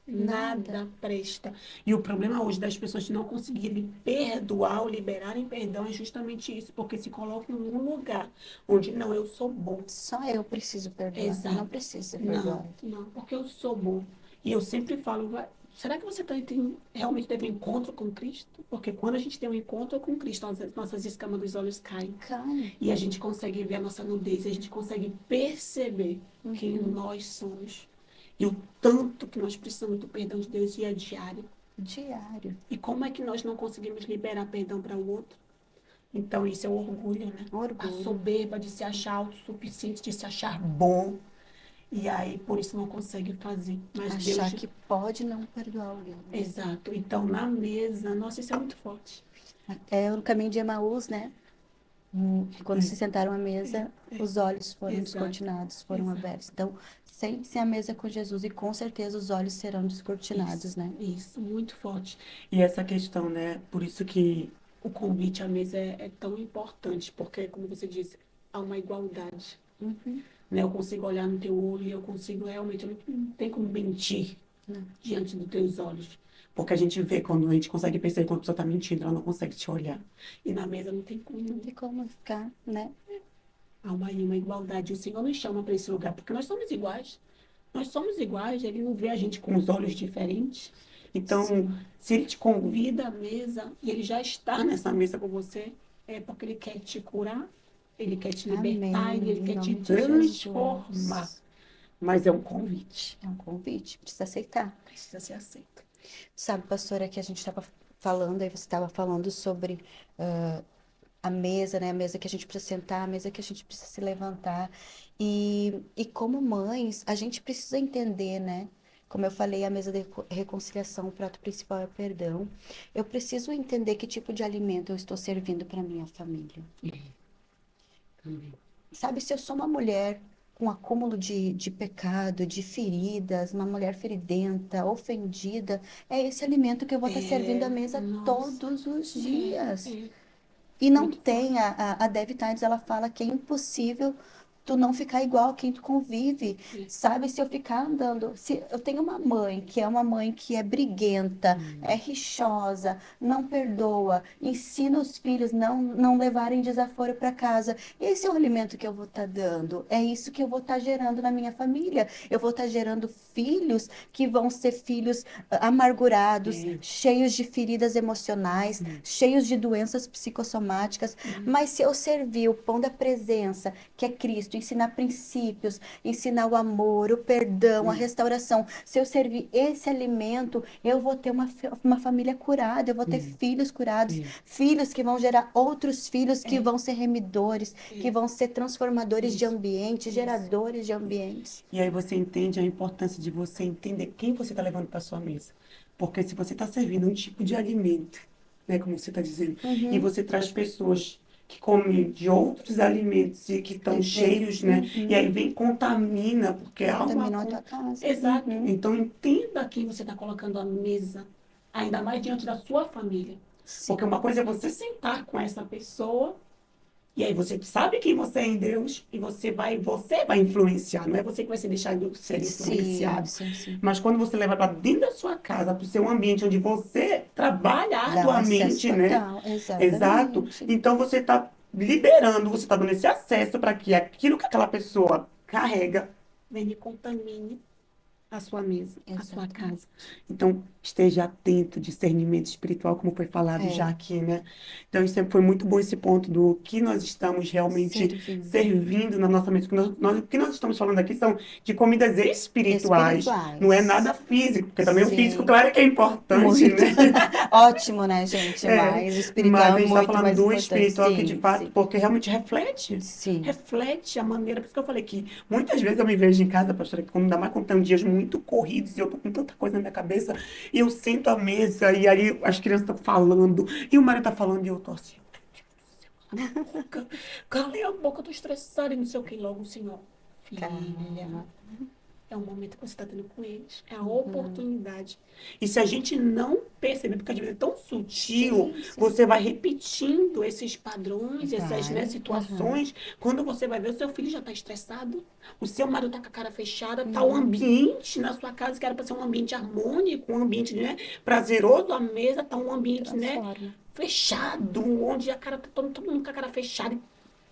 Nada presta. E o problema hoje das pessoas de não conseguirem perdoar ou liberarem perdão é justamente isso, porque se colocam num lugar onde não, eu sou bom. Só eu preciso perdoar, eu não preciso ser Não, perdoado. não, porque eu sou bom. E eu sempre falo, será que você realmente teve um encontro com Cristo? Porque quando a gente tem um encontro com Cristo, nossas escamas dos olhos caem. Cai. E a gente consegue ver a nossa nudez, a gente consegue perceber quem nós somos. E o tanto que nós precisamos do perdão de Deus e é diário. Diário. E como é que nós não conseguimos liberar perdão para o outro? Então, isso é o orgulho, né? Orgulho. A soberba de se achar autossuficiente, de se achar bom. E aí, por isso, não consegue fazer. Mas Achar Deus... que pode não perdoar alguém. Exato. Então, na mesa, nossa, isso é muito forte. É o caminho de Emaús, né? Quando se sentaram à mesa, os olhos foram Exato, descortinados, foram exato. abertos. Então, sente-se à mesa com Jesus e com certeza os olhos serão descortinados, né? Isso, muito forte. E essa questão, né? Por isso que o convite à mesa é tão importante, porque, como você disse, há uma igualdade. Uhum. Né? Eu consigo olhar no teu olho e eu consigo realmente, eu não tem como mentir Não, diante dos teus olhos. Porque a gente vê quando a gente consegue perceber quando a pessoa está mentindo, ela não consegue te olhar. E na mesa não tem não como. tem como ficar, né? Há uma igualdade. O Senhor nos chama para esse lugar, porque nós somos iguais. Nós somos iguais, ele não vê a gente com os olhos diferentes. Então, Sim. se ele te convida à mesa e ele já está nessa mesa com você, é porque ele quer te curar, ele quer te libertar, Amém. ele Em quer te nome de transformar. Jesus. Mas é um convite, É um convite, precisa aceitar. precisa ser aceito. Sabe, pastora, que a gente estava falando, aí você estava falando sobre a mesa, né? A mesa que a gente precisa sentar, a mesa que a gente precisa se levantar. E como mães, a gente precisa entender, né? Como eu falei, a mesa de reconciliação, o prato principal é o perdão. Eu preciso entender que tipo de alimento eu estou servindo para minha família. Amém. Sabe, se eu sou uma mulher com acúmulo de pecado, de feridas, uma mulher feridenta, ofendida, é esse alimento que eu vou estar servindo à mesa Nossa, todos os é, dias. é E não muito tem, forte. a Dev Times, ela fala que é impossível tu não ficar igual a quem tu convive, É. sabe? Se eu ficar andando, se eu tenho uma mãe que é uma mãe que é briguenta, é rixosa, não perdoa, ensina os filhos não levarem desaforo para casa. Esse é o alimento que eu vou estar dando. É isso que eu vou estar gerando na minha família. Eu vou estar gerando filhos que vão ser filhos amargurados, É. cheios de feridas emocionais, cheios de doenças psicossomáticas. Mas se eu servir o pão da presença, que é Cristo, ensinar princípios, ensinar o amor, o perdão, a restauração, se eu servir esse alimento, eu vou ter uma família curada, eu vou ter filhos curados, É. filhos que vão gerar outros filhos que É. vão ser remidores, que vão ser transformadores de Isso, ambientes, isso. geradores de ambientes. E aí você entende a importância de você entender quem você está levando para sua mesa. Porque se você está servindo um tipo de alimento, né, como você está dizendo, e Uhum. você traz pessoas que comem de outros alimentos e que estão Aí vem, cheios, né? E aí vem contamina, porque há uma... contaminou a tua casa. Exato. Uhum. Então entenda quem você está colocando à mesa, ainda mais diante da sua família. Porque Sim, uma coisa é você sentar com essa pessoa e aí você sabe quem você é em Deus e você vai influenciar, não é você que vai se deixar ser sim, influenciado. sim, sim. Mas quando você leva para dentro da sua casa, para o seu ambiente onde você trabalha Dá um acesso arduamente, né? total, Exato. exatamente. Então você está liberando, você está dando esse acesso para que aquilo que aquela pessoa carrega venha e contamine a sua mesa, a sua Exatamente. casa. Então, esteja atento, discernimento espiritual, como foi falado já É, aqui, né? Então, isso sempre foi muito bom esse ponto do que nós estamos realmente servindo. servindo na nossa mesa. O que nós estamos falando aqui são de comidas espirituais, não é nada Espirituais. físico, porque também o físico, Sim, claro que é importante, muito. né? Ótimo, né, gente? É, Mas o mas espiritual a é gente está muito falando mais do importante. espiritual que de Sim, fato, sim, porque realmente reflete. sim. Reflete a maneira. Por isso que eu falei que muitas vezes eu me vejo em casa, pastora, que quando ainda mais quando tem dias muito corridos e eu tô com tanta coisa na minha cabeça, e eu sento à mesa e aí as crianças estão falando, e o marido tá falando e eu tô assim, calei a boca, eu tô estressada e não sei o que. Logo o senhor, filha. Calma. É o momento que você está tendo com eles. É a oportunidade. E se a gente não perceber, porque às vezes é tão sutil, Sim, sim. você vai repetindo esses padrões, essas, né, Vai. Aham. situações. Quando você vai ver, o seu filho já está estressado, o seu marido está com a cara fechada, está o Uhum. ambiente na sua casa, que era para ser um ambiente harmônico, um ambiente, né, prazeroso, a mesa está um ambiente, né, Transforma. fechado, onde a cara tá todo mundo com a cara fechada.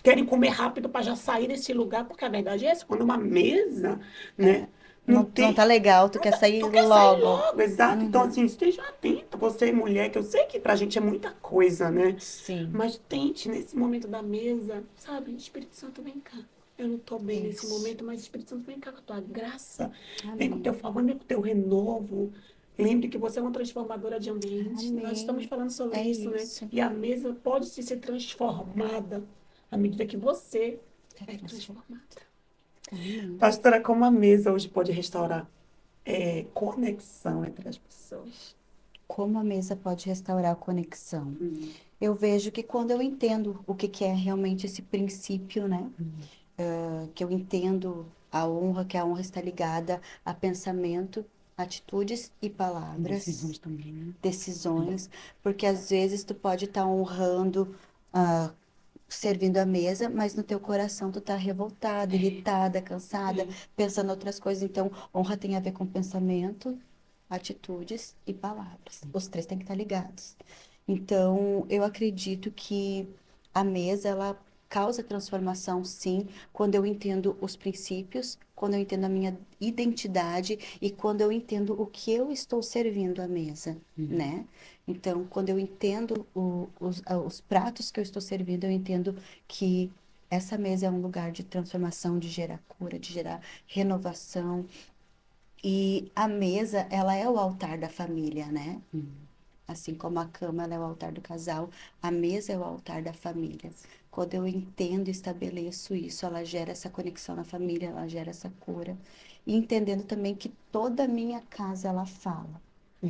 Querem comer rápido para já sair desse lugar, porque a verdade é essa, quando uma mesa, né, não Não tá tem. legal, tu quer sair Tu quer sair logo. logo, exato. Então, Uhum. assim, esteja atento, você, mulher, que eu sei que pra gente é muita coisa, né? Sim, Mas tente, nesse momento da mesa, sabe? Espírito Santo, vem cá. Eu não tô bem nesse isso. momento, mas Espírito Santo, vem cá com a tua graça. Vem com o teu Amém. favor, vem com o teu renovo. Lembre que você é uma transformadora de ambiente. Nós estamos Amém. falando sobre É isso, né? isso. E a mesa pode ser transformada à medida que você É é transformar. transformada. Amém. Pastora, como a mesa hoje pode restaurar conexão entre as pessoas? Como a mesa pode restaurar a conexão? eu vejo que quando eu entendo o que que é realmente esse princípio, né? Que eu entendo a honra, que a honra está ligada a pensamento, atitudes e Decisões palavras, também, né? decisões, porque às vezes tu pode estar honrando, ah, servindo a mesa, mas no teu coração tu tá revoltada, irritada, cansada, É. pensando em outras coisas. Então, honra tem a ver com pensamento, atitudes e palavras. Os três têm que estar ligados. Então, eu acredito que a mesa, ela causa transformação, sim, quando eu entendo os princípios, quando eu entendo a minha identidade e quando eu entendo o que eu estou servindo à mesa, né? Então, quando eu entendo os pratos que eu estou servindo, eu entendo que essa mesa é um lugar de transformação, de gerar cura, de gerar renovação. E a mesa, ela é o altar da família, né? Assim como a cama ela é o altar do casal, a mesa é o altar da família. Quando eu entendo e estabeleço isso, ela gera essa conexão na família, ela gera essa cura. E entendendo também que toda a minha casa ela fala. É.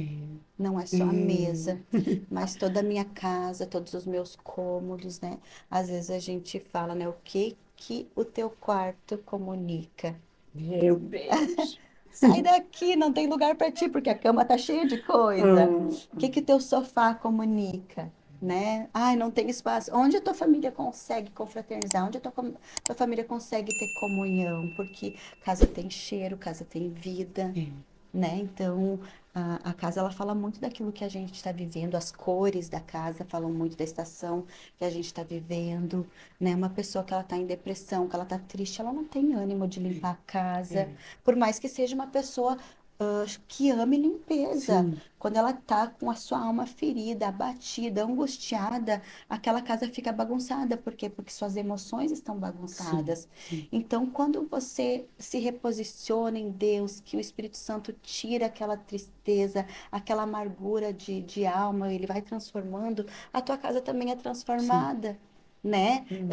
Não é só a É. mesa, mas toda a minha casa, todos os meus cômodos, né? Às vezes a gente fala, né? O que que o teu quarto comunica? Meu Deus. Sai daqui, não tem lugar para ti, porque a cama tá cheia de coisa. Hum, O que que teu sofá comunica, né? Ai, não tem espaço. Onde a tua família consegue confraternizar? Onde a tua família consegue ter comunhão? Porque casa tem cheiro, casa tem vida, é. né? Então, a casa ela fala muito daquilo que a gente está vivendo, as cores da casa falam muito da estação que a gente está vivendo, né? Uma pessoa que ela está em depressão, que ela está triste, ela não tem ânimo de limpar a casa, É. por mais que seja uma pessoa que ame limpeza. Sim, Quando ela tá com a sua alma ferida, abatida, angustiada, aquela casa fica bagunçada. Por quê? Porque suas emoções estão sim, bagunçadas. sim. Então, quando você se reposiciona em Deus, que o Espírito Santo tira aquela tristeza, aquela amargura de alma, ele vai transformando, a tua casa também é Sim. transformada, né? Hum,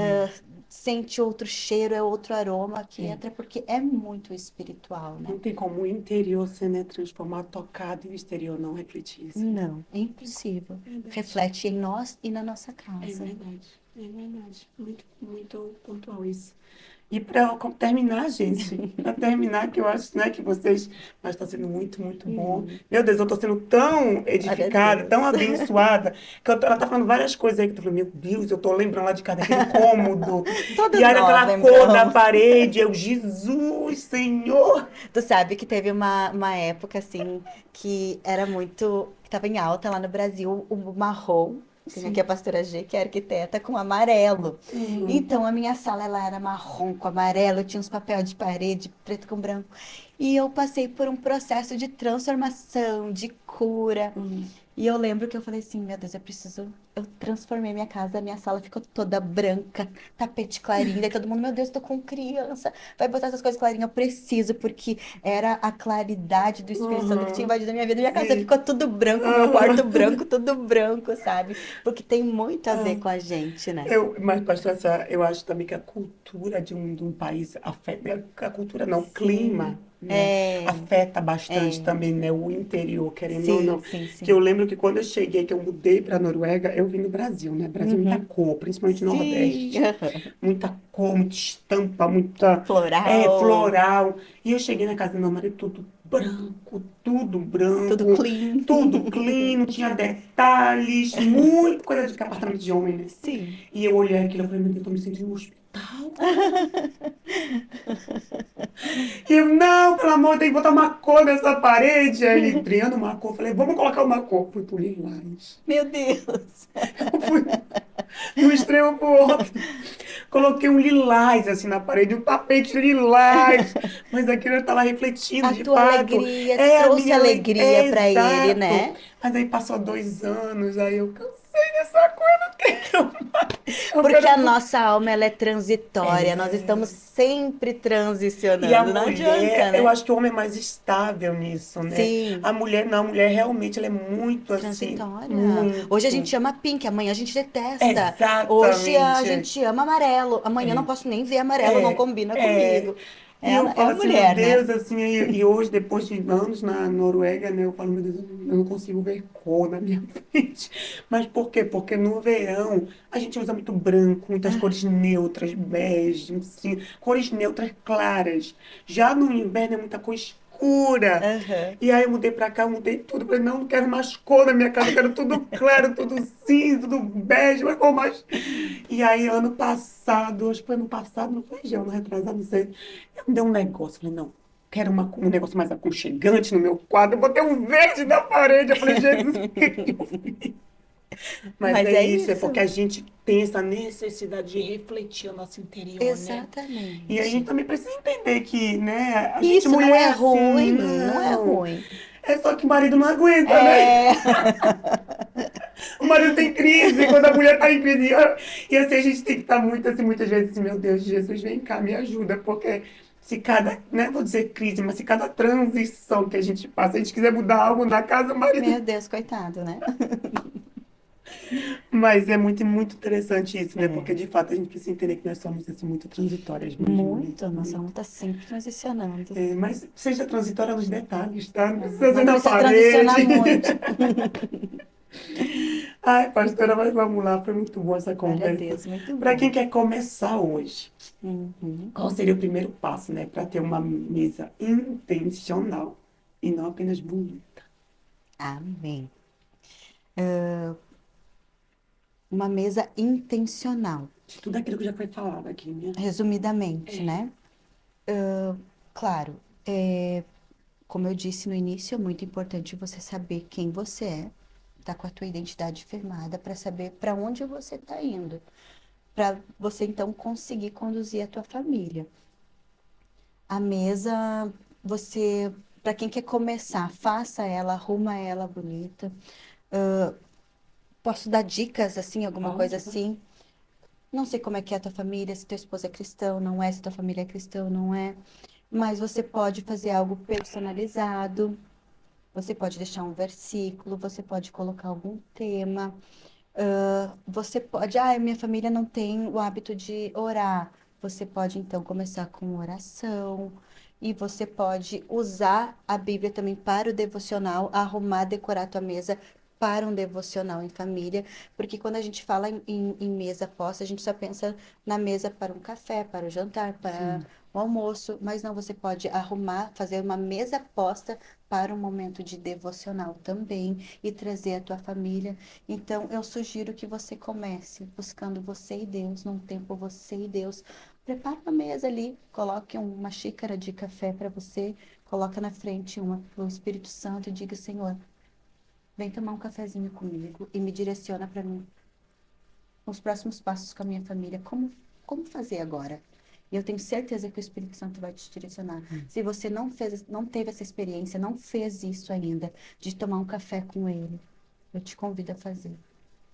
Sente outro cheiro, é outro aroma que é. entra, porque é muito espiritual, né? Não tem como o interior ser, né, transformado, tocado e o exterior não refletir isso, né? Não, é impossível. Verdade. Reflete em nós e na nossa É casa. verdade. É verdade. Muito, muito pontual isso. E para terminar, gente, para terminar, que eu acho, né, que vocês, mas está sendo muito, muito bom. Hum, Meu Deus, eu estou sendo tão glória a edificada, tão Deus. abençoada, que ela está falando várias coisas aí que eu tô falando, meu Deus, eu estou lembrando lá de casa daquele cômodo, e Todos aí nós daquela cor da lembramos. parede, eu, Jesus, Senhor. Tu sabe que teve uma época assim que era muito, que estava em alta lá no Brasil, o marrom. Tem aqui a Sim. pastora G, que é arquiteta, com amarelo. Uhum. Então a minha sala ela era marrom com amarelo, tinha uns papéis de parede, preto com branco. E eu passei por um processo de transformação, de cura. Uhum. E eu lembro que eu falei assim, meu Deus, eu preciso. Eu transformei minha casa, minha sala ficou toda branca, tapete clarinho. Daí todo mundo, meu Deus, tô com criança, vai botar essas coisas clarinhas. Eu preciso, porque era a claridade do Espírito Santo que tinha Uhum. invadido a minha vida. Minha casa Sim. ficou tudo branco, meu quarto branco, tudo branco, sabe? Porque tem muito a ver com a gente, né? Mas, pastor, eu acho também que a cultura de um país afeta, a cultura não, o clima, Sim. né, É, afeta bastante é. também, né, o interior, querendo ou Sim, não. sim, Que eu sim. lembro que quando eu cheguei, que eu mudei para a Noruega, eu vim no Brasil, né, Brasil muita Uhum. cor, principalmente Sim. Nordeste, muita cor, muita estampa, muita, Floral, floral. E eu cheguei na casa do meu marido, tudo tudo branco, clean. tudo clean, não tinha detalhes, muito coisa de apartamento de homem, né? Sim. E eu olhei aquilo e falei, meu Deus, eu tô me sentindo no hospital. E eu, não, pelo amor, tem que botar uma cor nessa parede. Aí ele, Adriano, uma cor. Eu falei, vamos colocar uma cor. Fui pro lilás. Meu Deus. Eu fui de um extremo pro outro. Coloquei um lilás assim na parede, um tapete lilás. Mas aquilo eu tava refletindo, A de tua fato. alegria, tu É a trouxe minha lei. alegria É pra ele, exato. né? Mas aí passou 2 anos, aí eu cansei dessa coisa, não quero mais. Eu Porque a quero. nossa alma ela é transitória, nós estamos É. sempre E a transicionando, não mulher, adianta, eu né? acho que o homem é mais estável nisso, né? Sim, A mulher não, a mulher realmente ela é muito assim, transitória. Hoje a muito. gente ama pink, amanhã a gente detesta. Hoje a Exatamente. gente ama amarelo, amanhã eu não É, posso nem ver amarelo, não é, combina é. comigo. E eu É falo a assim, meu mulher, né? Deus, assim, e hoje, depois de anos na Noruega, né, eu falo, meu Deus, eu não consigo ver cor na minha frente. Mas por quê? Porque no verão a gente usa muito branco, muitas cores neutras, bege, assim, cores neutras claras. Já no inverno é muita cor escura. Aham. E aí eu mudei pra cá, eu mudei tudo. Falei, não, não quero mais cor na minha casa, eu quero tudo claro, tudo cinza, tudo bege, uma cor mais. E aí, ano passado, acho que foi ano passado, não foi já, ano retrasado, não sei. Eu me dei um negócio, falei, não, quero um negócio mais aconchegante no meu quadro. Eu botei um verde na parede. Eu falei, Jesus, o que que eu fiz? Mas Mas é é isso, é porque isso. a gente tem essa necessidade de refletir o nosso interior, né? E a gente Exatamente. também precisa entender que, né, a E gente isso não mulher é é assim, ruim, não é não. ruim. É só que o marido não aguenta, né? É. O marido tem crise, quando a mulher tá em crise. E assim, a gente tem que estar muito assim, muitas vezes assim, meu Deus, Jesus, vem cá, me ajuda, porque se cada, né, vou dizer crise, mas se cada transição que a gente passa, a gente quiser mudar algo na casa, o marido. Meu Deus, coitado, né? Mas é muito, muito interessante isso, né? Porque É. de fato a gente precisa entender que nós somos assim, muito transitórias mesmo, né? Muito, nossa alma Muito. tá sempre transicionando. É, mas seja transitória nos detalhes, tá? Não É, precisa ser não na precisa transicionar parede. muito. Ai, pastora, mas vamos lá, foi muito boa essa Glória a conversa. Deus, muito Para bom. quem quer começar hoje, Uhum. qual seria o primeiro passo, né, para ter uma mesa intencional e não apenas bonita? Amém. Uma mesa intencional. De tudo aquilo que já foi falado aqui, né? Resumidamente, É. né? Claro, como eu disse no início, é muito importante você saber quem você é, tá com a tua identidade firmada para saber para onde você está indo, para você então conseguir conduzir a tua família. A mesa, você, para quem quer começar, faça ela, arruma ela bonita. Posso dar dicas assim, alguma coisa Pode, pode. assim? Não sei como é que é a tua família, se teu esposo é cristão, não é, se tua família é cristã, não é. Mas você pode fazer algo personalizado, você pode deixar um versículo, você pode colocar algum tema. Você pode, minha família não tem o hábito de orar. Você pode então começar com oração. E você pode usar a Bíblia também para o devocional, arrumar, decorar a tua mesa para um devocional em família. Porque quando a gente fala em mesa posta, a gente só pensa na mesa para um café, para o jantar, para Sim. o almoço. Mas não, você pode arrumar, fazer uma mesa posta para um momento de devocional também e trazer a tua família. Então, eu sugiro que você comece buscando você e Deus, num tempo você e Deus. Prepara uma mesa ali, coloque uma xícara de café para você, coloca na frente uma para o Espírito Santo e diga, Senhor, vem tomar um cafezinho comigo e me direciona para mim os próximos passos com a minha família. Como fazer agora? E eu tenho certeza que o Espírito Santo vai te direcionar. Se você não fez, não teve essa experiência, não fez isso ainda, de tomar um café com ele, eu te convido a fazer.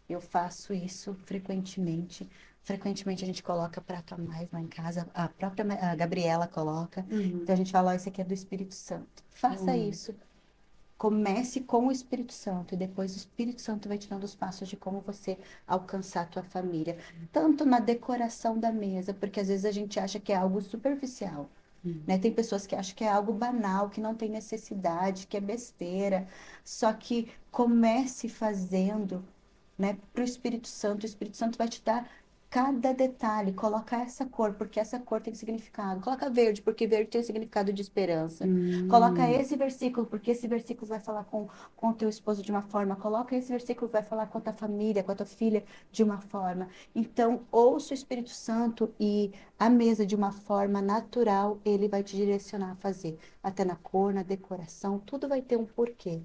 Eu faço isso frequentemente. Frequentemente a gente coloca prato a mais lá em casa. A própria a Gabriela coloca. Uhum. Então a gente fala, ó, isso aqui é do Espírito Santo. Faça Uhum. isso. Comece com o Espírito Santo e depois o Espírito Santo vai te dando os passos de como você alcançar a tua família. Tanto na decoração da mesa, porque às vezes a gente acha que é algo superficial, né? Tem pessoas que acham que é algo banal, que não tem necessidade, que é besteira. Só que comece fazendo, né, para o Espírito Santo vai te dar cada detalhe, coloca essa cor, porque essa cor tem significado. Coloca verde, porque verde tem significado de esperança. Coloca Hum. esse versículo, porque esse versículo vai falar com o teu esposo de uma forma. Coloca esse versículo, vai falar com a tua família, com a tua filha de uma forma. Então, ouça o Espírito Santo e a mesa de uma forma natural, ele vai te direcionar a fazer. Até na cor, na decoração, tudo vai ter um porquê.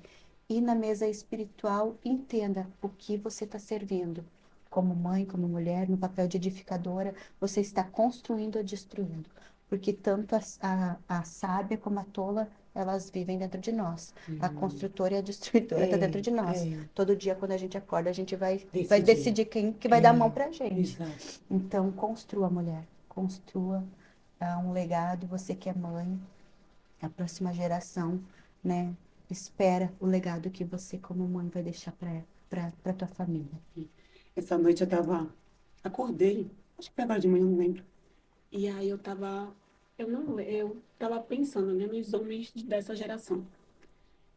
E na mesa espiritual, entenda o que você está servindo. Como mãe, como mulher, no papel de edificadora, você está construindo ou destruindo. Porque tanto a sábia como a tola, elas vivem dentro de nós. A construtora e a destruidora está dentro É, de nós. é, Todo dia, quando a gente acorda, a gente vai decidir. decidir quem que vai dar a mão É, para a gente. exato. Então, construa, mulher. Construa um legado. Você que é mãe, a próxima geração, né? Espera o legado que você, como mãe, vai deixar para tua família. Essa noite eu tava, acordei, acho que foi agora de manhã, não lembro. E aí eu tava eu tava pensando, né, nos homens dessa geração.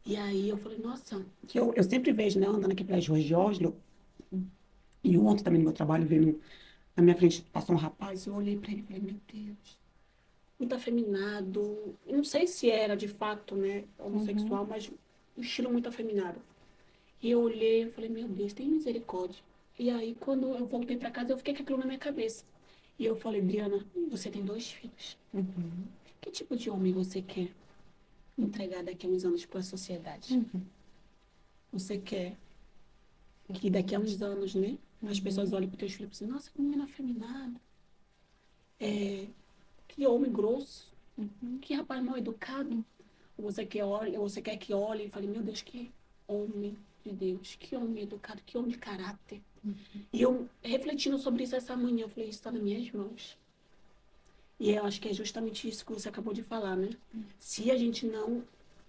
E aí eu falei, nossa, Que eu sempre vejo, né, andando aqui pelas ruas de Oslo, e ontem também no meu trabalho, vendo na minha frente, passou um rapaz, eu olhei pra ele e falei, meu Deus, muito afeminado. Eu não sei se era de fato, né, Uhum. homossexual, mas um estilo muito afeminado. E eu olhei e falei, meu Deus, tem misericórdia. E aí, quando eu voltei para casa, eu fiquei com aquilo na minha cabeça. E eu falei, Adriana, você tem 2 filhos. Uhum. Que tipo de homem você quer entregar daqui a uns anos para a sociedade? Uhum. Você quer que daqui a uns anos, né, as pessoas Uhum. olhem para os teus filhos e pensem, nossa, que menina afeminada, que homem grosso, Uhum. que rapaz mal educado. Ou você quer que olhe e fale, meu Deus, que homem de Deus, que homem educado, que homem de caráter. E eu, refletindo sobre isso essa manhã, eu falei, isso está nas minhas mãos. E eu acho que é justamente isso que você acabou de falar, né? Se a gente não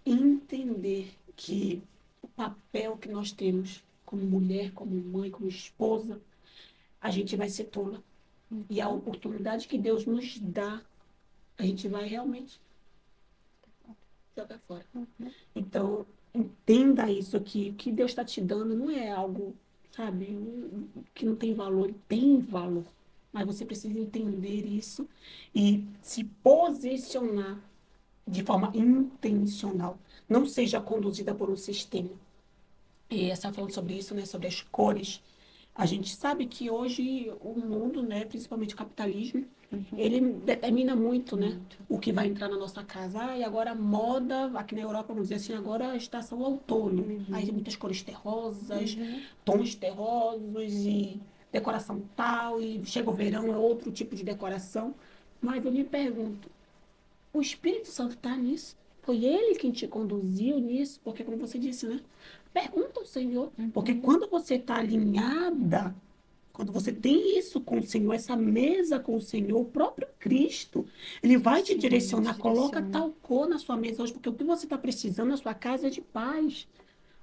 entender que o papel que nós temos como mulher, como mãe, como esposa, a gente vai ser tola. E a oportunidade que Deus nos dá, a gente vai realmente jogar fora. Uhum. Então, entenda isso aqui. O que Deus está te dando não é algo, sabe, que não tem valor. Ele tem valor. Mas você precisa entender isso e se posicionar de forma intencional. Não seja conduzida por um sistema. E essa falando sobre isso, né, sobre as cores. A gente sabe que hoje o mundo, né, principalmente o capitalismo, Uhum. ele determina muito, né, Muito. o que vai entrar na nossa casa. Ah, e agora a moda, aqui na Europa, vamos dizer assim, agora a estação outono. Aí tem Uhum. muitas cores terrosas, Uhum. tons terrosos e decoração tal, e chega o verão, é outro tipo de decoração. Mas eu me pergunto, o Espírito Santo está nisso? Foi ele quem te conduziu nisso? Porque, como você disse, né? Pergunta ao Senhor. Porque Uhum. quando você está alinhada, quando você tem isso com o Senhor, essa mesa com o Senhor, o próprio Cristo, ele vai te Sim, te direcionar. Coloca direciona. tal cor na sua mesa hoje, porque o que você está precisando na sua casa é de paz,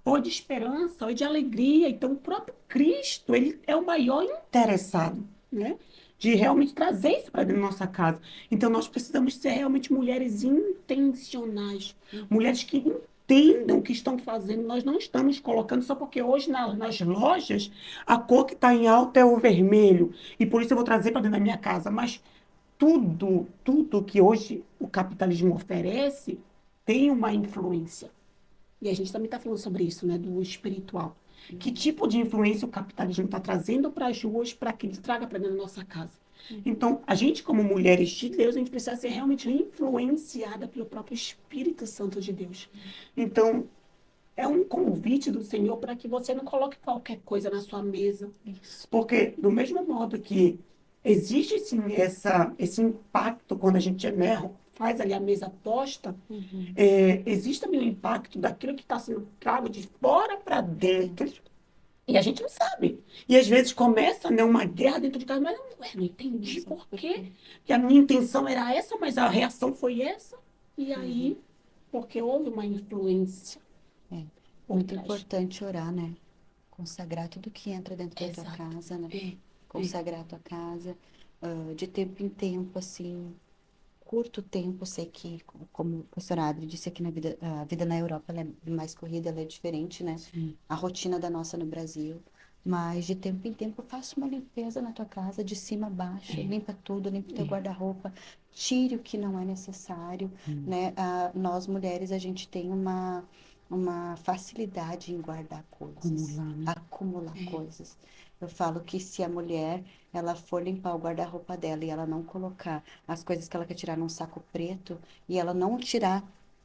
ou de esperança, ou de alegria. Então, o próprio Cristo, ele é o maior interessado, né? De realmente trazer isso para dentro da nossa casa. Então, nós precisamos ser realmente mulheres intencionais, mulheres que entendam o que estão fazendo. Nós não estamos colocando só porque hoje nas lojas a cor que está em alta é o vermelho e por isso eu vou trazer para dentro da minha casa. Mas tudo que hoje o capitalismo oferece tem uma influência. E a gente também está falando sobre isso, né, do espiritual. Que tipo de influência o capitalismo está trazendo para as ruas para que ele traga para dentro da nossa casa? Então, a gente, como mulheres de Deus, a gente precisa ser realmente influenciada pelo próprio Espírito Santo de Deus. Então, é um convite do Senhor para que você não coloque qualquer coisa na sua mesa. Isso. Porque, do mesmo modo que existe sim esse impacto quando a gente, né, faz ali a mesa posta, Uhum. existe também o impacto daquilo que está sendo trago de fora para Pra dentro. dentro. E a gente não sabe. E às vezes começa, né, uma guerra dentro de casa, mas não Não entendi sabe por por quê. quê. Que a minha intenção era essa, mas a reação foi essa. E Uhum. aí, porque houve uma influência É por muito trás. importante orar, né? Consagrar tudo que entra dentro da tua Exato. casa, né? É, é. Consagrar a tua casa, de tempo em tempo, assim, curto tempo. Sei que, como o pastor Adri disse aqui a vida na Europa ela é mais corrida, ela é diferente, né? Sim. A rotina da nossa no Brasil. Mas de tempo em tempo, faça uma limpeza na tua casa, de cima a baixo, É, limpa tudo, limpa teu é. guarda-roupa, tire o que não é necessário, né? Nós mulheres, a gente tem uma facilidade em guardar coisas, Acumular, né? acumular É. coisas. Eu falo que se a mulher, ela for limpar o guarda-roupa dela e ela não colocar as coisas que ela quer tirar num saco preto e ela não tirar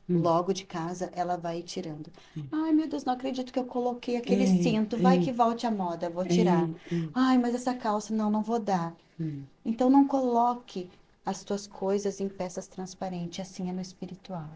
Hum. logo de casa, ela vai tirando. Ai, meu Deus, não acredito que eu coloquei É, aquele cinto. Vai que volte à moda, vou tirar. é. Ai, mas essa calça, não, não vou dar. Hum. Então não coloque as tuas coisas em peças transparentes, assim é no espiritual.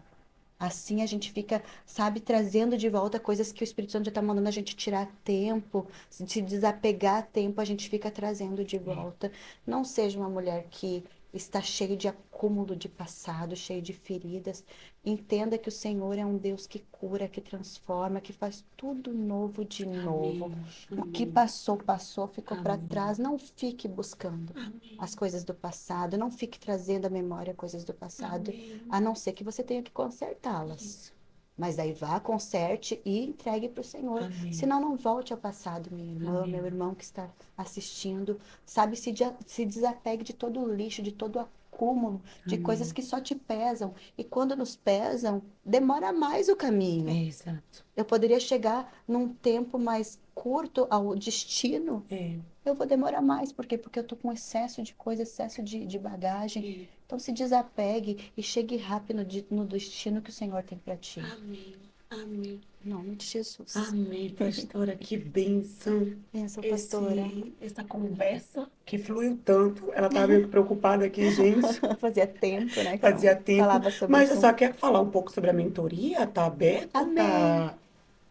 Assim a gente fica, sabe, trazendo de volta coisas que o Espírito Santo já está mandando a gente tirar a tempo, se desapegar a tempo, a gente fica trazendo de volta. Não seja uma mulher que está cheio de acúmulo de passado, cheio de feridas, entenda que o Senhor é um Deus que cura, que transforma, que faz tudo novo de novo. Amém. O que Amém. passou, passou, ficou para Amém. trás. Não fique buscando Amém. as coisas do passado, não fique trazendo à memória coisas do passado, Amém. a não ser que você tenha que consertá-las. Isso. Mas aí vá, conserte e entregue para o Senhor. Amém. Senão, não volte ao passado, minha irmã, Amém. meu irmão que está assistindo. Sabe, se desapegue de todo o lixo, de todo o acúmulo, de Amém. coisas que só te pesam. E quando nos pesam, demora mais o caminho. É, exato. Eu poderia chegar num tempo mais curto ao destino. É. Eu vou demorar mais. Por quê? Porque eu tô com excesso de coisa, excesso de bagagem. É. Então se desapegue e chegue rápido no destino que o Senhor tem para ti. Amém. Amém. Em nome de Jesus. Amém, pastora, que bênção. Bênção, pastora. Essa conversa que fluiu tanto. Ela estava meio que preocupada aqui, gente. Fazia tempo, né? Que Fazia não tempo. falava sobre Mas eu isso. só quero falar um pouco sobre a mentoria. Tá aberto? Amém. Tá...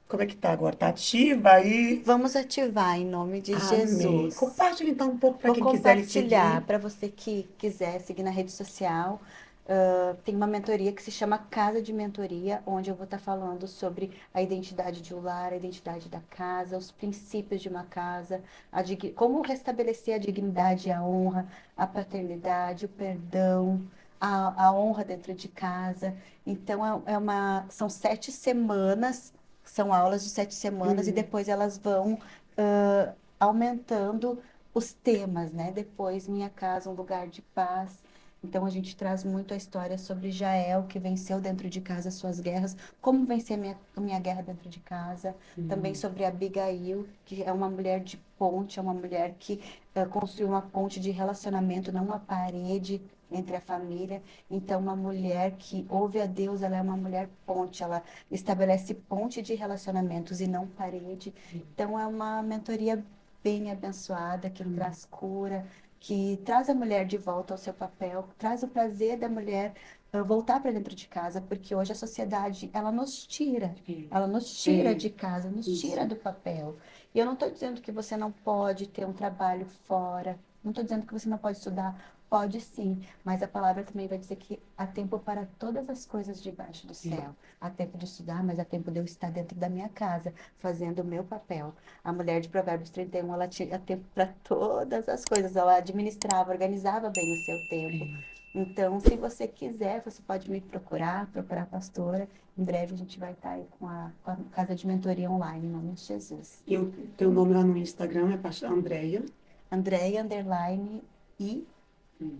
Como é que tá agora? Tá ativa aí? Vamos ativar em nome de Amém. Jesus. Compartilha então um pouco para Vou quem quiser lhe seguir. compartilhar para você que quiser seguir na rede social. Tem uma mentoria que se chama Casa de Mentoria, onde eu vou estar falando sobre a identidade de um lar, a identidade da casa, os princípios de uma casa, como restabelecer a dignidade e a honra, a paternidade, o perdão, a honra dentro de casa. Então, são 7 semanas, são aulas de 7 semanas, e depois elas vão aumentando os temas, né? Depois, Minha Casa, um Lugar de Paz. Então, a gente traz muito a história sobre Jael, que venceu dentro de casa suas guerras, como vencer a minha guerra dentro de casa. Também sobre Abigail, que é uma mulher de ponte, é uma mulher que construiu uma ponte de relacionamento, não uma parede entre a família. Então, uma mulher que ouve a Deus, ela é uma mulher ponte, ela estabelece ponte de relacionamentos e não parede. Então, é uma mentoria bem abençoada, que traz cura, que traz a mulher de volta ao seu papel, traz o prazer da mulher voltar para dentro de casa, porque hoje a sociedade, ela nos tira de casa, nos tira do papel. E eu não estou dizendo que você não pode ter um trabalho fora, não estou dizendo que você não pode estudar, pode sim, mas a palavra também vai dizer que há tempo para todas as coisas debaixo do céu. Há tempo de estudar, mas há tempo de eu estar dentro da minha casa, fazendo o meu papel. A mulher de Provérbios 31, ela tinha tempo para todas as coisas, ela administrava, organizava bem o seu tempo. Então, se você quiser, você pode me procurar a pastora. Em breve a gente vai estar aí com a Casa de Mentoria Online, em nome de Jesus. E o teu nome lá no Instagram é pastor Andréia. Andréia, underline, e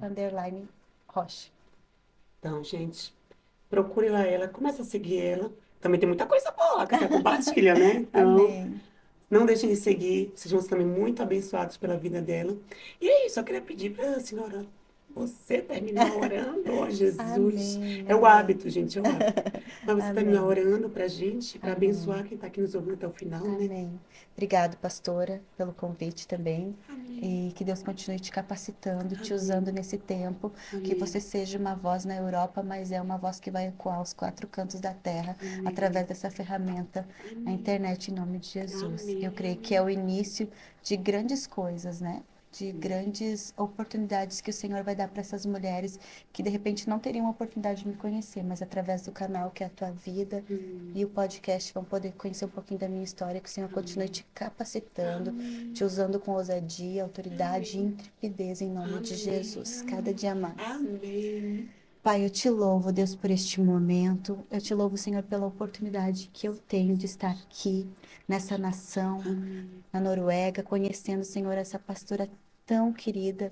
underline, Rocha. Então, gente, procure lá ela, começa a seguir ela. Também tem muita coisa boa lá que você compartilha, né? Então, Amém. não deixem de seguir. Sejam também muito abençoados pela vida dela. E é isso, eu queria pedir para a senhora, você terminar orando, ó Jesus. Amém, É o amém. hábito, gente, é o hábito. Mas você terminar Amém. orando pra gente, para Amém. abençoar quem está aqui nos ouvindo até o final, né? Amém. Obrigado, pastora, pelo convite também. Amém. E que Deus continue te capacitando, te Amém. usando nesse tempo. Que Amém. você seja uma voz na Europa, mas é uma voz que vai ecoar aos 4 cantos da terra, Amém. através dessa ferramenta, a Amém. internet, em nome de Jesus. Amém. Eu creio que é o início de grandes coisas, né? De grandes oportunidades que o Senhor vai dar para essas mulheres que de repente não teriam a oportunidade de me conhecer, mas através do canal que é a tua vida e o podcast vão poder conhecer um pouquinho da minha história, que o Senhor continue te capacitando, te usando com ousadia, autoridade e intrepidez em nome de Jesus, cada dia mais. Amém. Pai, eu te louvo, Deus, por este momento. Eu te louvo, Senhor, pela oportunidade que eu tenho de estar aqui, nessa nação, na Noruega, conhecendo, Senhor, essa pastora tão querida,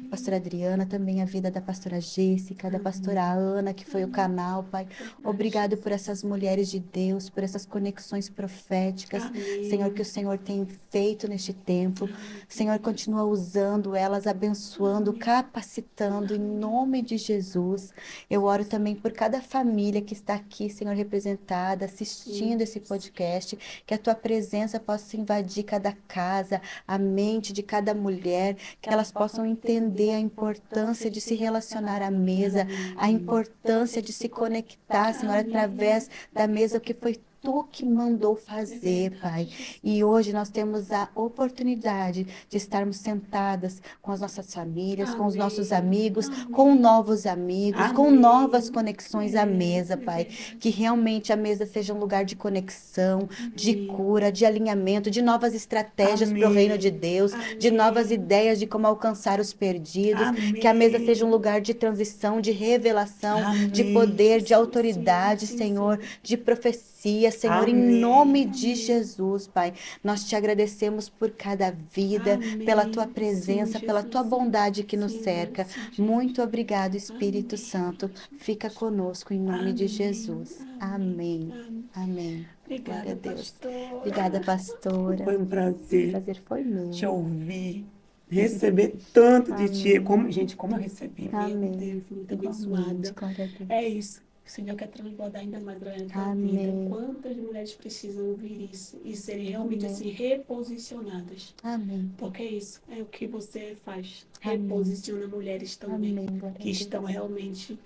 a pastora Adriana, também a vida da pastora Jéssica, da pastora Ana, que foi o canal, Pai. Obrigado por essas mulheres de Deus, por essas conexões proféticas, Amém. Senhor, que o Senhor tem feito neste tempo. Senhor, continua usando elas, abençoando, capacitando, em nome de Jesus. Eu oro também por cada família que está aqui, Senhor, representada, assistindo esse podcast, que a tua presença possa invadir cada casa, a mente de cada mulher, que elas possam entender a importância de se relacionar à mesa, a importância de se conectar, Senhor, através da mesa que foi Tu que mandou fazer, Pai. E hoje nós temos a oportunidade de estarmos sentadas com as nossas famílias, com os nossos amigos, com novos amigos, com novas conexões à mesa, Pai. Que realmente a mesa seja um lugar de conexão, de cura, de alinhamento, de novas estratégias para o reino de Deus, de novas ideias de como alcançar os perdidos. Que a mesa seja um lugar de transição, de revelação, de poder, de autoridade, Senhor, de profecia, Senhor, em nome de Jesus, Pai. Nós te agradecemos por cada vida, pela tua presença, pela tua bondade que nos cerca. Muito obrigado, Espírito Santo. Fica conosco em nome de Jesus. Amém. Amém. Glória a Deus. Obrigada, pastora. Foi um O prazer prazer foi meu. te ouvir, receber tanto de ti. Como, gente, como eu recebi. Amém. Meu Deus, muito Igualmente, abençoada. glória a Deus. É isso. O Senhor quer transbordar ainda mais na tua Amém. vida. Quantas mulheres precisam ouvir isso e serem realmente Amém. assim reposicionadas? Amém. Porque é isso, é o que você faz. Amém. Reposiciona mulheres também Amém. Glória a que Deus. estão realmente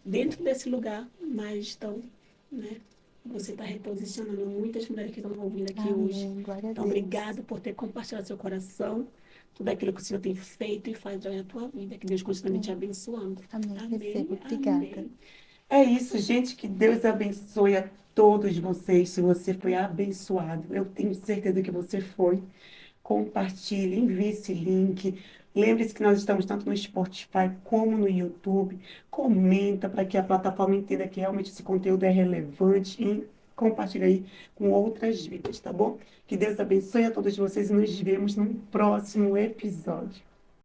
dentro desse lugar, mas estão, né? Você está reposicionando muitas mulheres que estão ouvindo aqui hoje. Amém. Glória a Então, Deus. obrigado por ter compartilhado seu coração, tudo aquilo que o Senhor tem feito e faz na tua vida. Que Deus continue te abençoando. Amém. Recebo. Obrigada. Amém. É isso, gente. Que Deus abençoe a todos vocês. Se você foi abençoado, eu tenho certeza que você foi. Compartilhe, envie esse link. Lembre-se que nós estamos tanto no Spotify como no YouTube. Comenta para que a plataforma entenda que realmente esse conteúdo é relevante e compartilhe aí com outras vidas, tá bom? Que Deus abençoe a todos vocês e nos vemos no próximo episódio.